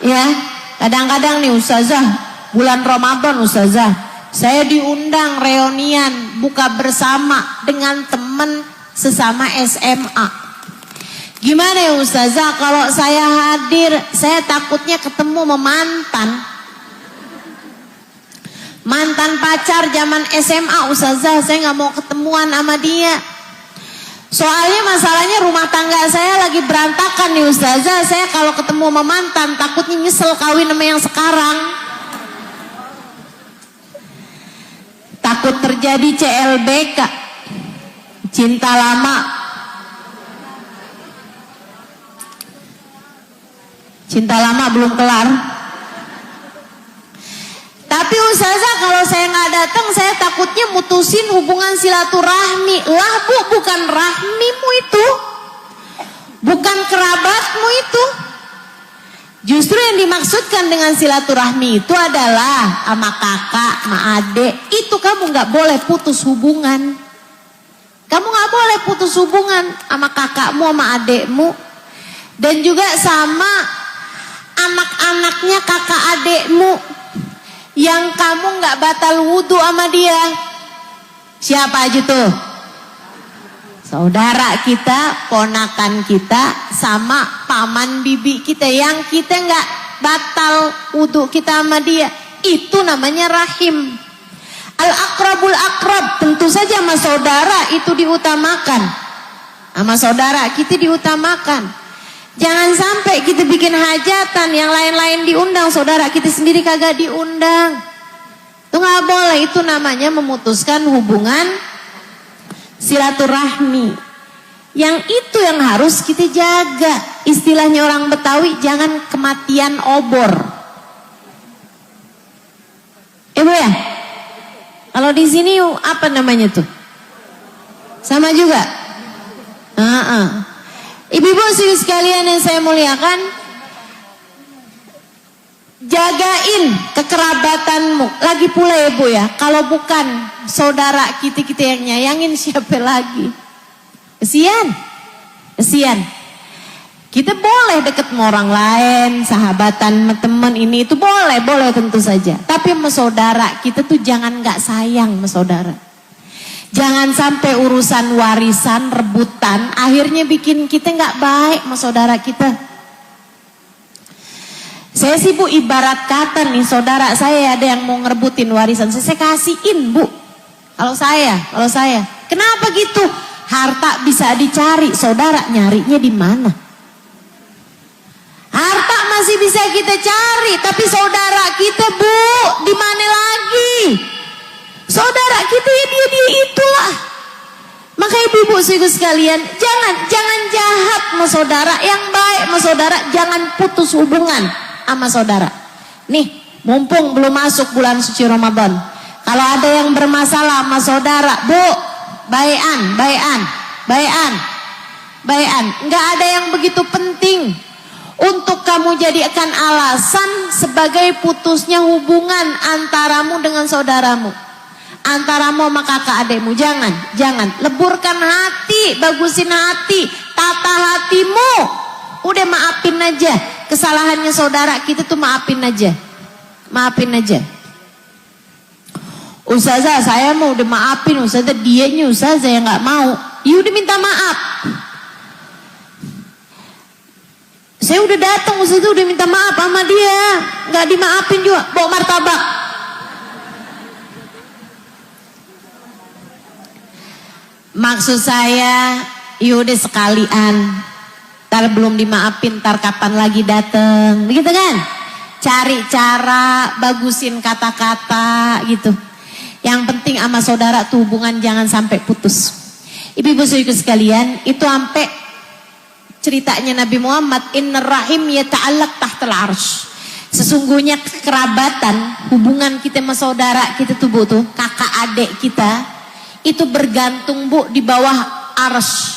ya. Kadang-kadang nih ustazah, bulan Ramadan ustazah, saya diundang reunian buka bersama dengan teman sesama SMA. Gimana ya ustazah, kalau saya hadir, saya takutnya ketemu sama mantan pacar zaman SMA ustazah, saya nggak mau ketemuan sama dia. Soalnya masalahnya rumah tangga saya lagi berantakan nih ustazah. Saya kalau ketemu sama mantan takutnya nyesel kawin sama yang sekarang. Takut terjadi CLBK, cinta lama. Cinta lama belum kelar. Tapi ustazah kalau saya nggak datang, saya takutnya mutusin hubungan silaturahmi. Lah bu, bukan rahmimu itu, bukan kerabatmu itu. Justru yang dimaksudkan dengan silaturahmi itu adalah sama kakak, sama adik. Itu kamu nggak boleh putus hubungan. Kamu nggak boleh putus hubungan sama kakakmu, sama adikmu, dan juga sama anak-anaknya kakak adikmu yang kamu nggak batal wudhu sama dia. Siapa aja tuh? Saudara kita, ponakan kita, sama paman bibi kita yang kita nggak batal wudhu kita sama dia. Itu namanya rahim. Al-akrabul akrab, tentu saja sama saudara itu diutamakan. Sama saudara kita diutamakan. Jangan sampai kita bikin hajatan, yang lain-lain diundang, saudara kita sendiri kagak diundang. Itu nggak boleh, itu namanya memutuskan hubungan silaturahmi. Yang itu yang harus kita jaga. Istilahnya orang Betawi, jangan kematian obor. Bu ya? Kalau di sini apa namanya tuh? Sama juga? Ibu-ibu sekalian yang saya muliakan, jagain kekerabatanmu. Lagi pula ya bu ya, kalau bukan saudara kita yang nyayangin, siapa lagi? Kesian. Kita boleh deket sama orang lain, sahabatan, teman ini itu boleh tentu saja. Tapi sama saudara kita tuh jangan nggak sayang sama saudara. Jangan sampai urusan warisan, rebutan, akhirnya bikin kita nggak baik sama saudara kita. Saya sih Bu ibarat kata nih, saudara saya ada yang mau ngerebutin warisan, saya kasihin Bu. Kalau saya, kenapa gitu? Harta bisa dicari, saudara nyarinya di mana? Harta masih bisa kita cari, tapi saudara kita Bu, di mana lagi? Saudara kita ya dia itulah. Maka ibu-ibu sekalian, jangan jahat sama saudara, yang baik sama saudara, jangan putus hubungan sama saudara. Nih, mumpung belum masuk bulan suci Ramadan, kalau ada yang bermasalah sama saudara, Bu, bayan. Nggak ada yang begitu penting untuk kamu jadikan alasan sebagai putusnya hubungan antaramu dengan saudaramu, antaramu sama kakak adekmu. Jangan leburkan hati, bagusin hati, tata hatimu. Udah maafin aja kesalahannya saudara kita tuh, maafin aja. Ustazah saya mau udah maafin, Ustazah dianya Ustazah yang nggak mau. Ya udah minta maaf. Saya udah datang, Ustazah udah minta maaf sama dia, nggak dimaafin juga, bawa martabak. Maksud saya, yaudah sekalian. Ntar belum dimaafin, ntar kapan lagi dateng, begitu kan? Cari cara, bagusin kata-kata gitu. Yang penting sama saudara tuh hubungan jangan sampai putus. Ibu-ibu sekalian, itu sampai ceritanya Nabi Muhammad, innar rahim yata'allaq tahtal arsh. Sesungguhnya kekerabatan, hubungan kita sama saudara kita tuh Bu tuh, kakak adik kita, itu bergantung Bu di bawah arsy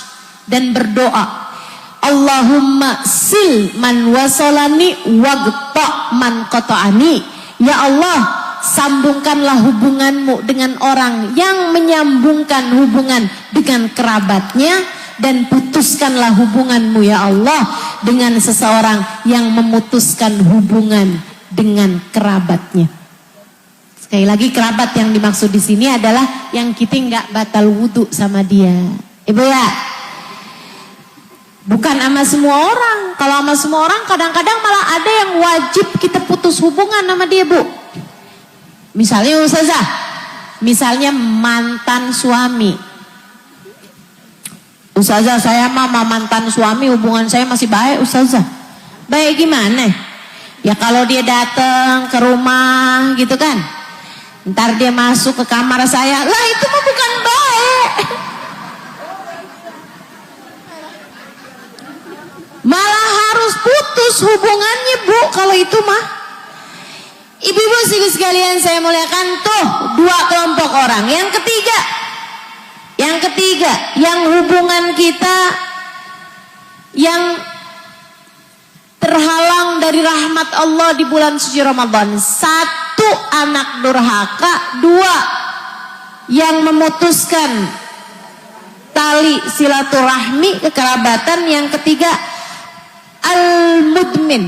dan berdoa. Allahumma sil man wasolani wagta man qata'ani. Ya Allah, sambungkanlah hubunganmu dengan orang yang menyambungkan hubungan dengan kerabatnya, dan putuskanlah hubunganmu ya Allah dengan seseorang yang memutuskan hubungan dengan kerabatnya. Sekali lagi, kerabat yang dimaksud di sini adalah yang kita nggak batal wudhu sama dia, Ibu ya. Bukan sama semua orang. Kalau sama semua orang kadang-kadang malah ada yang wajib kita putus hubungan sama dia Bu. Misalnya Ustazah, misalnya mantan suami. Ustazah saya mah mantan suami hubungan saya masih baik Ustazah. Baik gimana? Ya kalau dia datang ke rumah gitu kan, ntar dia masuk ke kamar saya, lah itu mah bukan baik. Malah harus putus hubungannya Bu kalau itu mah. Ibu-ibu sekalian saya muliakan, tuh dua kelompok orang. Yang ketiga, yang hubungan kita yang terhalang dari rahmat Allah di bulan suci Ramadan. Satu, anak durhaka. Dua, yang memutuskan tali silaturahmi kekerabatan. Yang ketiga, al-mudmin,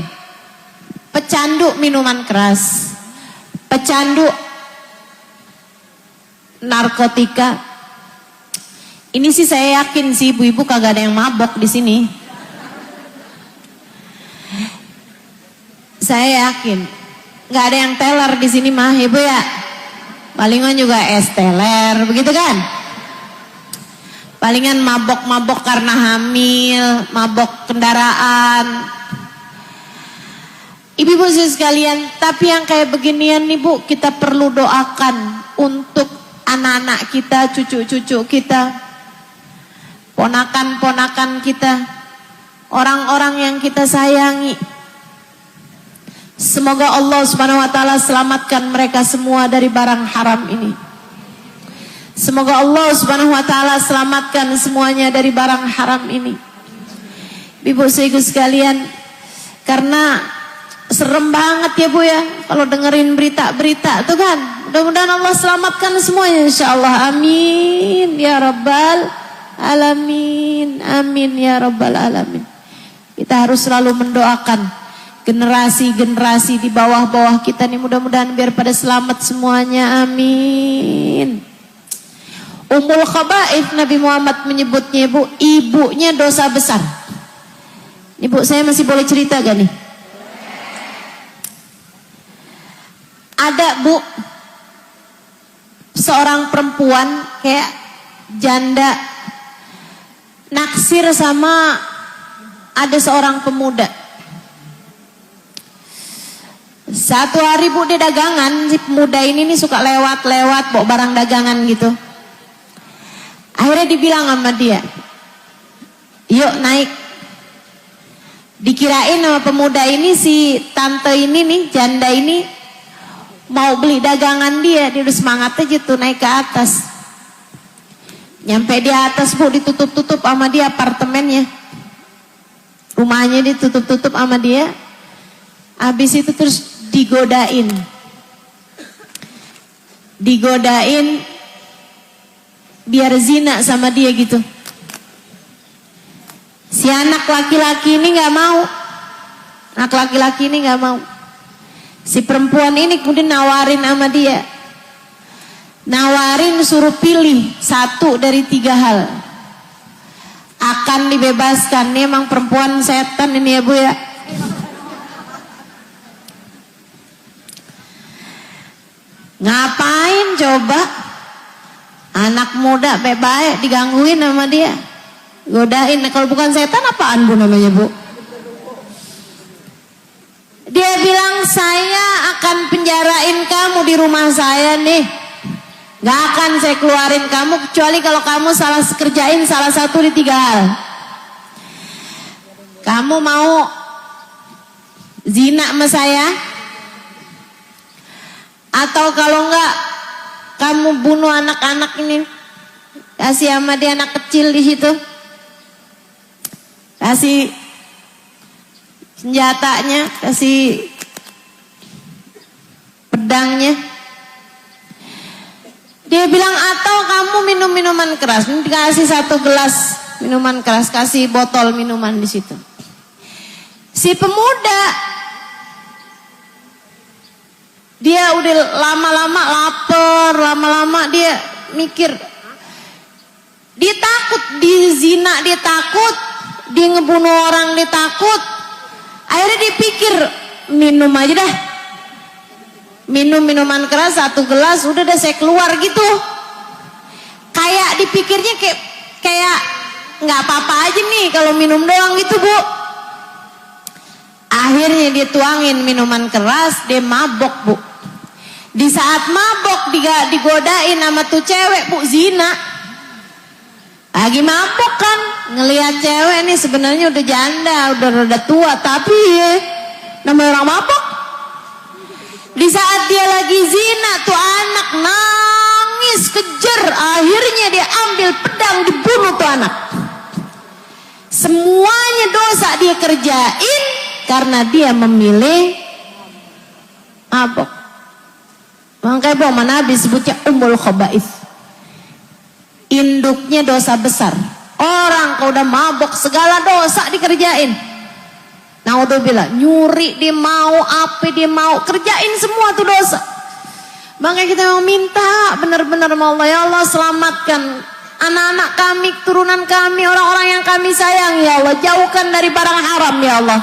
pecandu minuman keras, pecandu narkotika. Ini sih saya yakin sih ibu-ibu kagak ada yang mabok di sini. Saya yakin nggak ada yang teler di sini mah Ibu ya. Palingan juga es teler, begitu kan? Palingan mabok-mabok karena hamil, mabok kendaraan. Ibu-ibu sekalian, tapi yang kayak beginian nih Bu, kita perlu doakan untuk anak-anak kita, cucu-cucu kita, ponakan-ponakan kita, orang-orang yang kita sayangi. Semoga Allah Subhanahu wa taala selamatkan mereka semua dari barang haram ini. Semoga Allah Subhanahu wa taala selamatkan semuanya dari barang haram ini. Ibu sekalian, karena serem banget ya Bu ya kalau dengerin berita-berita tuh kan. Mudah-mudahan Allah selamatkan semuanya insyaallah. Amin ya rabbal alamin. Amin ya rabbal alamin. Kita harus selalu mendoakan generasi-generasi di bawah-bawah kita nih, mudah-mudahan biar pada selamat semuanya. Amin. Ummul khaba'ith Nabi Muhammad menyebutnya Ibu, ibunya dosa besar. Ibu saya masih boleh cerita gak nih? Ada Bu, seorang perempuan kayak janda naksir sama ada seorang pemuda. Satu hari Bu di dagangan, si pemuda ini nih suka lewat-lewat bawa barang dagangan gitu. Akhirnya dibilang sama dia, yuk naik. Dikirain sama pemuda ini si tante ini nih, janda ini mau beli dagangan dia udah semangat aja tuh naik ke atas. Nyampe di atas Bu, ditutup-tutup sama dia apartemennya. Rumahnya ditutup-tutup sama dia. Habis itu terus digodain. Digodain biar zina sama dia gitu. Si anak laki-laki ini gak mau. Anak laki-laki ini gak mau. Si perempuan ini kemudian nawarin sama dia. Nawarin suruh pilih satu dari 3 hal. Akan dibebaskan. Ini emang perempuan setan ini ya Bu ya. Ngapain coba? Anak muda baik-baik digangguin sama dia. Godain. Kalau bukan setan apaan Bu namanya Bu? Dia bilang, saya akan penjarain kamu di rumah saya nih. Gak akan saya keluarin kamu kecuali kalau kamu kerjain salah satu di 3 hal. Kamu mau zina sama saya? Atau kalau enggak, kamu bunuh anak-anak ini, kasih sama dia anak kecil di situ, kasih senjatanya, kasih pedangnya. Dia bilang, atau kamu minum minuman keras. Dikasih 1 gelas minuman keras, kasih botol minuman di situ. Si pemuda, dia udah lama-lama lapar, lama-lama dia mikir, dia takut, dia zina, dia takut, dia ngebunuh orang, dia takut. Akhirnya dia pikir, minum aja dah. Minum minuman keras 1 gelas, udah dah saya keluar gitu. Kayak dipikirnya kayak nggak apa-apa aja nih kalau minum doang gitu Bu. Akhirnya dia tuangin minuman keras, dia mabok Bu. Di saat mabok digodain sama tuh cewek Bu, zina. Lagi mabok kan, ngelihat cewek nih sebenarnya udah janda, udah rada tua, tapi namanya orang mabok. Di saat dia lagi zina, tuh anak nangis kejer. Akhirnya dia ambil pedang, dibunuh tuh anak. Semuanya dosa dia kerjain karena dia memilih mabok. Makanya bahwa Nabi sebutnya ummul khaba'ith. Induknya dosa besar. Orang kalau udah mabok segala dosa dikerjain. Naudzubillah, nyuri dia mau, apa dia mau, kerjain semua tuh dosa. Makanya kita mau minta benar-benar Allah, ya Allah selamatkan anak-anak kami, keturunan kami, orang-orang yang kami sayang ya Allah, jauhkan dari barang haram ya Allah.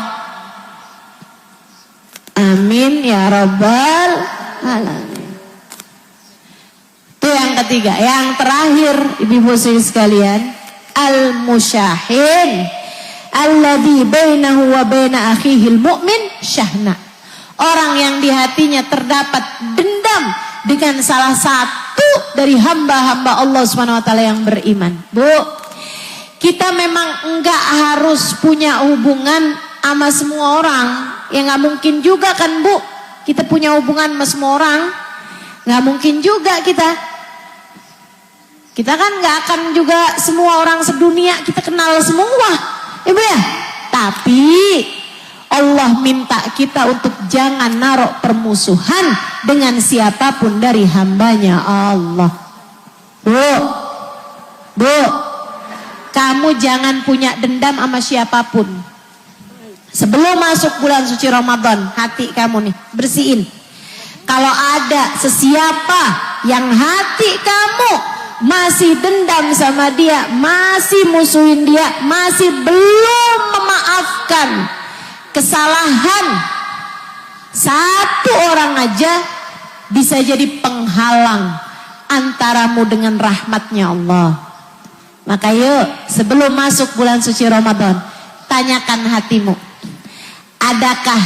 Amin ya rabbal alamin. Itu yang ketiga. Yang terakhir ibu-ibu sekalian, al-musyahin alladzi bainahu wa baina akhihil mu'min syahna. Orang yang di hatinya terdapat dendam dengan salah satu dari hamba-hamba Allah Subhanahu wa taala yang beriman. Bu, kita memang enggak harus punya hubungan sama semua orang. Ya nggak mungkin juga kan Bu, kita punya hubungan sama semua orang. Nggak mungkin juga kita kan nggak akan juga semua orang sedunia kita kenal semua, Ibu ya. Tapi Allah minta kita untuk jangan naruh permusuhan dengan siapapun dari hambanya Allah. Bu, kamu jangan punya dendam sama siapapun. Sebelum masuk bulan suci Ramadan, hati kamu nih bersihin. Kalau ada sesiapa yang hati kamu masih dendam sama dia, masih musuhin dia, masih belum memaafkan kesalahan satu orang aja, bisa jadi penghalang antaramu dengan rahmatnya Allah. Maka yuk, sebelum masuk bulan suci Ramadan, tanyakan hatimu, adakah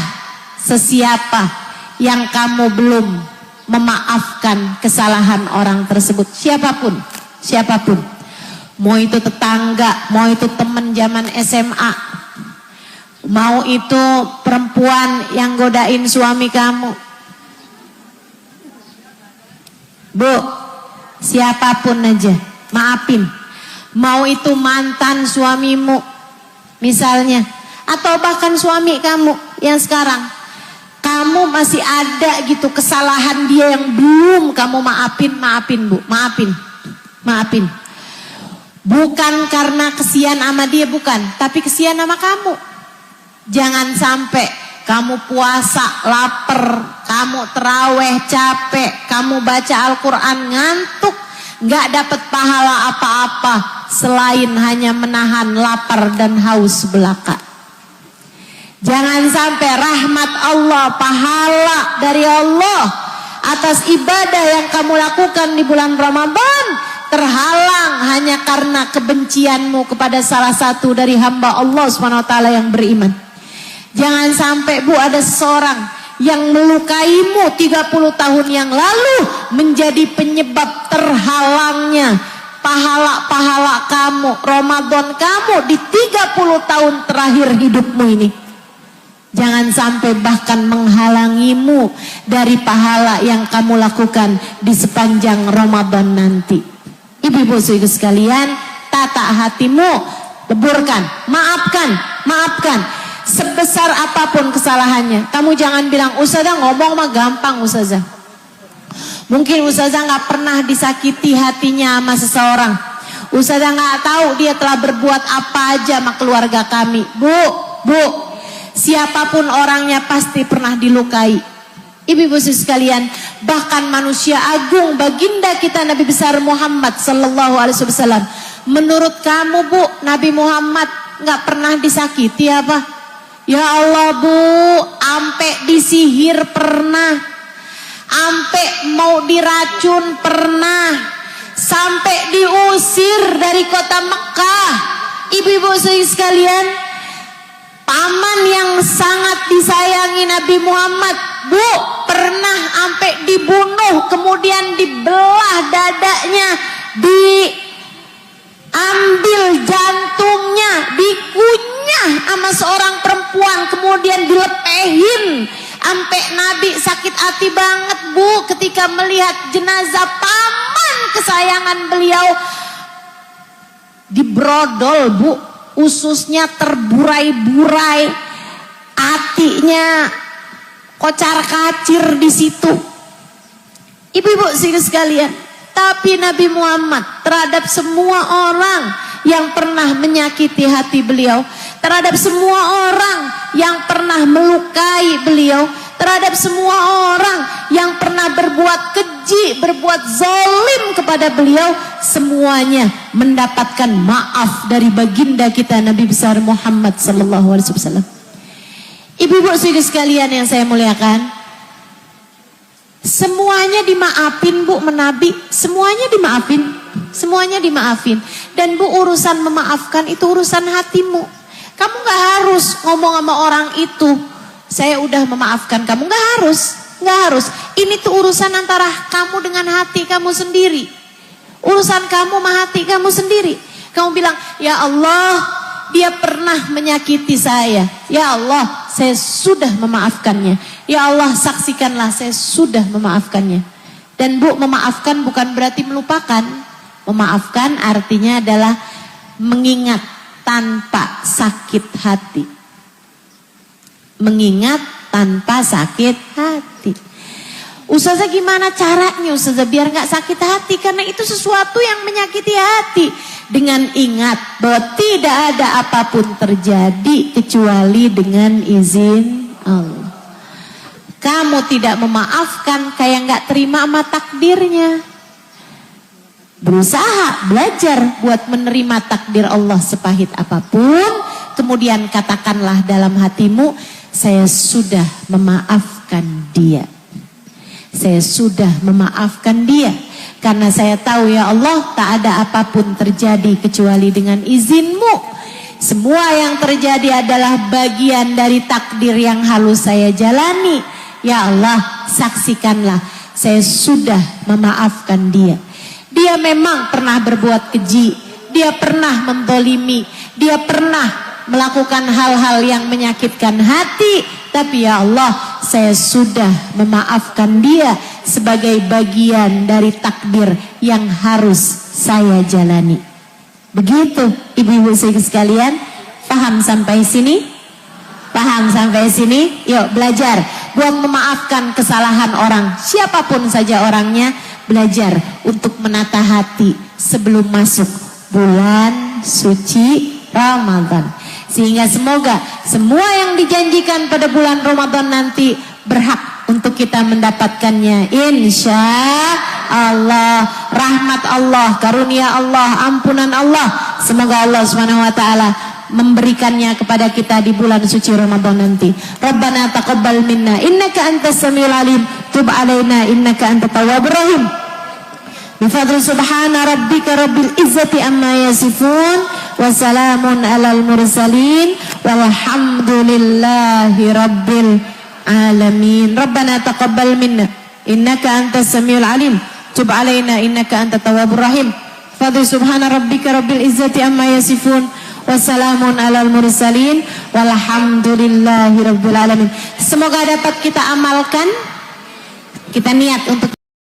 sesiapa yang kamu belum memaafkan kesalahan orang tersebut? Siapapun, siapapun. Mau itu tetangga, mau itu teman zaman SMA, mau itu perempuan yang godain suami kamu. Bu, siapapun aja, maafin. Mau itu mantan suamimu misalnya, atau bahkan suami kamu yang sekarang, kamu masih ada gitu kesalahan dia yang belum kamu maafin. Maafin bu, maafin. Bukan karena kesian sama dia, bukan, tapi kesian sama kamu. Jangan sampai kamu puasa lapar, kamu terawih capek, kamu baca Al-Quran ngantuk, gak dapat pahala apa-apa selain hanya menahan lapar dan haus belaka. Jangan sampai rahmat Allah, pahala dari Allah atas ibadah yang kamu lakukan di bulan Ramadan terhalang hanya karena kebencianmu kepada salah satu dari hamba Allah SWT yang beriman. Jangan sampai bu, ada seseorang yang melukaimu 30 tahun yang lalu menjadi penyebab terhalangnya pahala-pahala kamu, Ramadan kamu di 30 tahun terakhir hidupmu ini. Jangan sampai bahkan menghalangimu dari pahala yang kamu lakukan di sepanjang Ramadan nanti. Ibu-ibu saudara sekalian, tata hatimu, leburkan, maafkan. Sebesar apapun kesalahannya, kamu jangan bilang, Ustazah ngomong mah gampang Ustazah. Mungkin Ustazah gak pernah disakiti hatinya sama seseorang. Ustazah gak tahu dia telah berbuat apa aja sama keluarga kami. Bu, siapapun orangnya pasti pernah dilukai. Ibu-ibu sekalian, bahkan manusia agung baginda kita Nabi besar Muhammad sallallahu alaihi wasallam. Menurut kamu bu, Nabi Muhammad gak pernah disakiti apa? Ya Allah bu, ampe disihir pernah, ampe mau diracun pernah, sampai diusir dari kota Mekah. Ibu-ibu sekalian, paman yang sangat disayangi Nabi Muhammad, bu, pernah ampe dibunuh, kemudian dibelah dadanya, diambil jantungnya, dikunyah sama seorang perempuan, kemudian dilepehin. Ampe Nabi sakit hati banget bu ketika melihat jenazah paman kesayangan beliau dibrodol bu, ususnya terburai-burai, hatinya kocar-kacir di situ. Ibu-ibu sekalian, tapi Nabi Muhammad terhadap semua orang yang pernah menyakiti hati beliau, terhadap semua orang yang pernah melukai beliau, terhadap semua orang yang pernah berbuat keji, berbuat zalim kepada beliau, semuanya mendapatkan maaf dari baginda kita Nabi besar Muhammad sallallahu alaihi wasallam. Ibu-ibu saudara sekalian yang saya muliakan, semuanya dimaafin bu, menabi, semuanya dimaafin. Dan bu, urusan memaafkan itu urusan hatimu. Kamu gak harus ngomong sama orang itu, saya udah memaafkan kamu, gak harus. Ini tuh urusan antara kamu dengan hati kamu sendiri. Urusan kamu sama hati kamu sendiri. Kamu bilang, ya Allah, dia pernah menyakiti saya. Ya Allah, saya sudah memaafkannya. Ya Allah, saksikanlah saya sudah memaafkannya. Dan bu, memaafkan bukan berarti melupakan. Memaafkan artinya adalah mengingat tanpa sakit hati. Mengingat tanpa sakit hati. Ustazah gimana caranya Ustazah biar gak sakit hati? Karena itu sesuatu yang menyakiti hati. Dengan ingat bahwa tidak ada apapun terjadi kecuali dengan izin Allah. Kamu tidak memaafkan kayak gak terima sama takdirnya. Berusaha, belajar buat menerima takdir Allah sepahit apapun. Kemudian katakanlah dalam hatimu, saya sudah memaafkan dia. saya sudah memaafkan dia. Karena saya tahu ya Allah, tak ada apapun terjadi kecuali dengan izin-Mu. Semua yang terjadi adalah bagian dari takdir yang harus saya jalani. Ya Allah, saksikanlah, saya sudah memaafkan dia. Dia memang pernah berbuat keji, dia pernah mendolimi, dia pernah melakukan hal-hal yang menyakitkan hati. Tapi ya Allah, saya sudah memaafkan dia sebagai bagian dari takdir yang harus saya jalani. Begitu ibu-ibu sekalian, paham sampai sini? Paham sampai sini? Yuk belajar buat memaafkan kesalahan orang, siapapun saja orangnya. Belajar untuk menata hati sebelum masuk bulan suci Ramadan. Sehingga semoga semua yang dijanjikan pada bulan Ramadan nanti berhak untuk kita mendapatkannya. Insya Allah, rahmat Allah, karunia Allah, ampunan Allah. Semoga Allah SWT memberikannya kepada kita di bulan suci Ramadan nanti. Rabbana taqabbal minna innaka antas samiul alim, tub alaina innaka antat tawwabur rahim. Bifadli subhana rabbika rabbil izzati amma yasifun, wa salamun alal mursalin, walhamdulillahi rabbil alamin. Rabbana taqabbal minna innaka antas samiul alim, tub alaina innaka antat tawwabur rahim. Bifadli subhana rabbika rabbil izzati amma yasifun, wassalamun alal mursalin, walhamdulillahi rabbil alamin. Semoga dapat kita amalkan. Kita niat untuk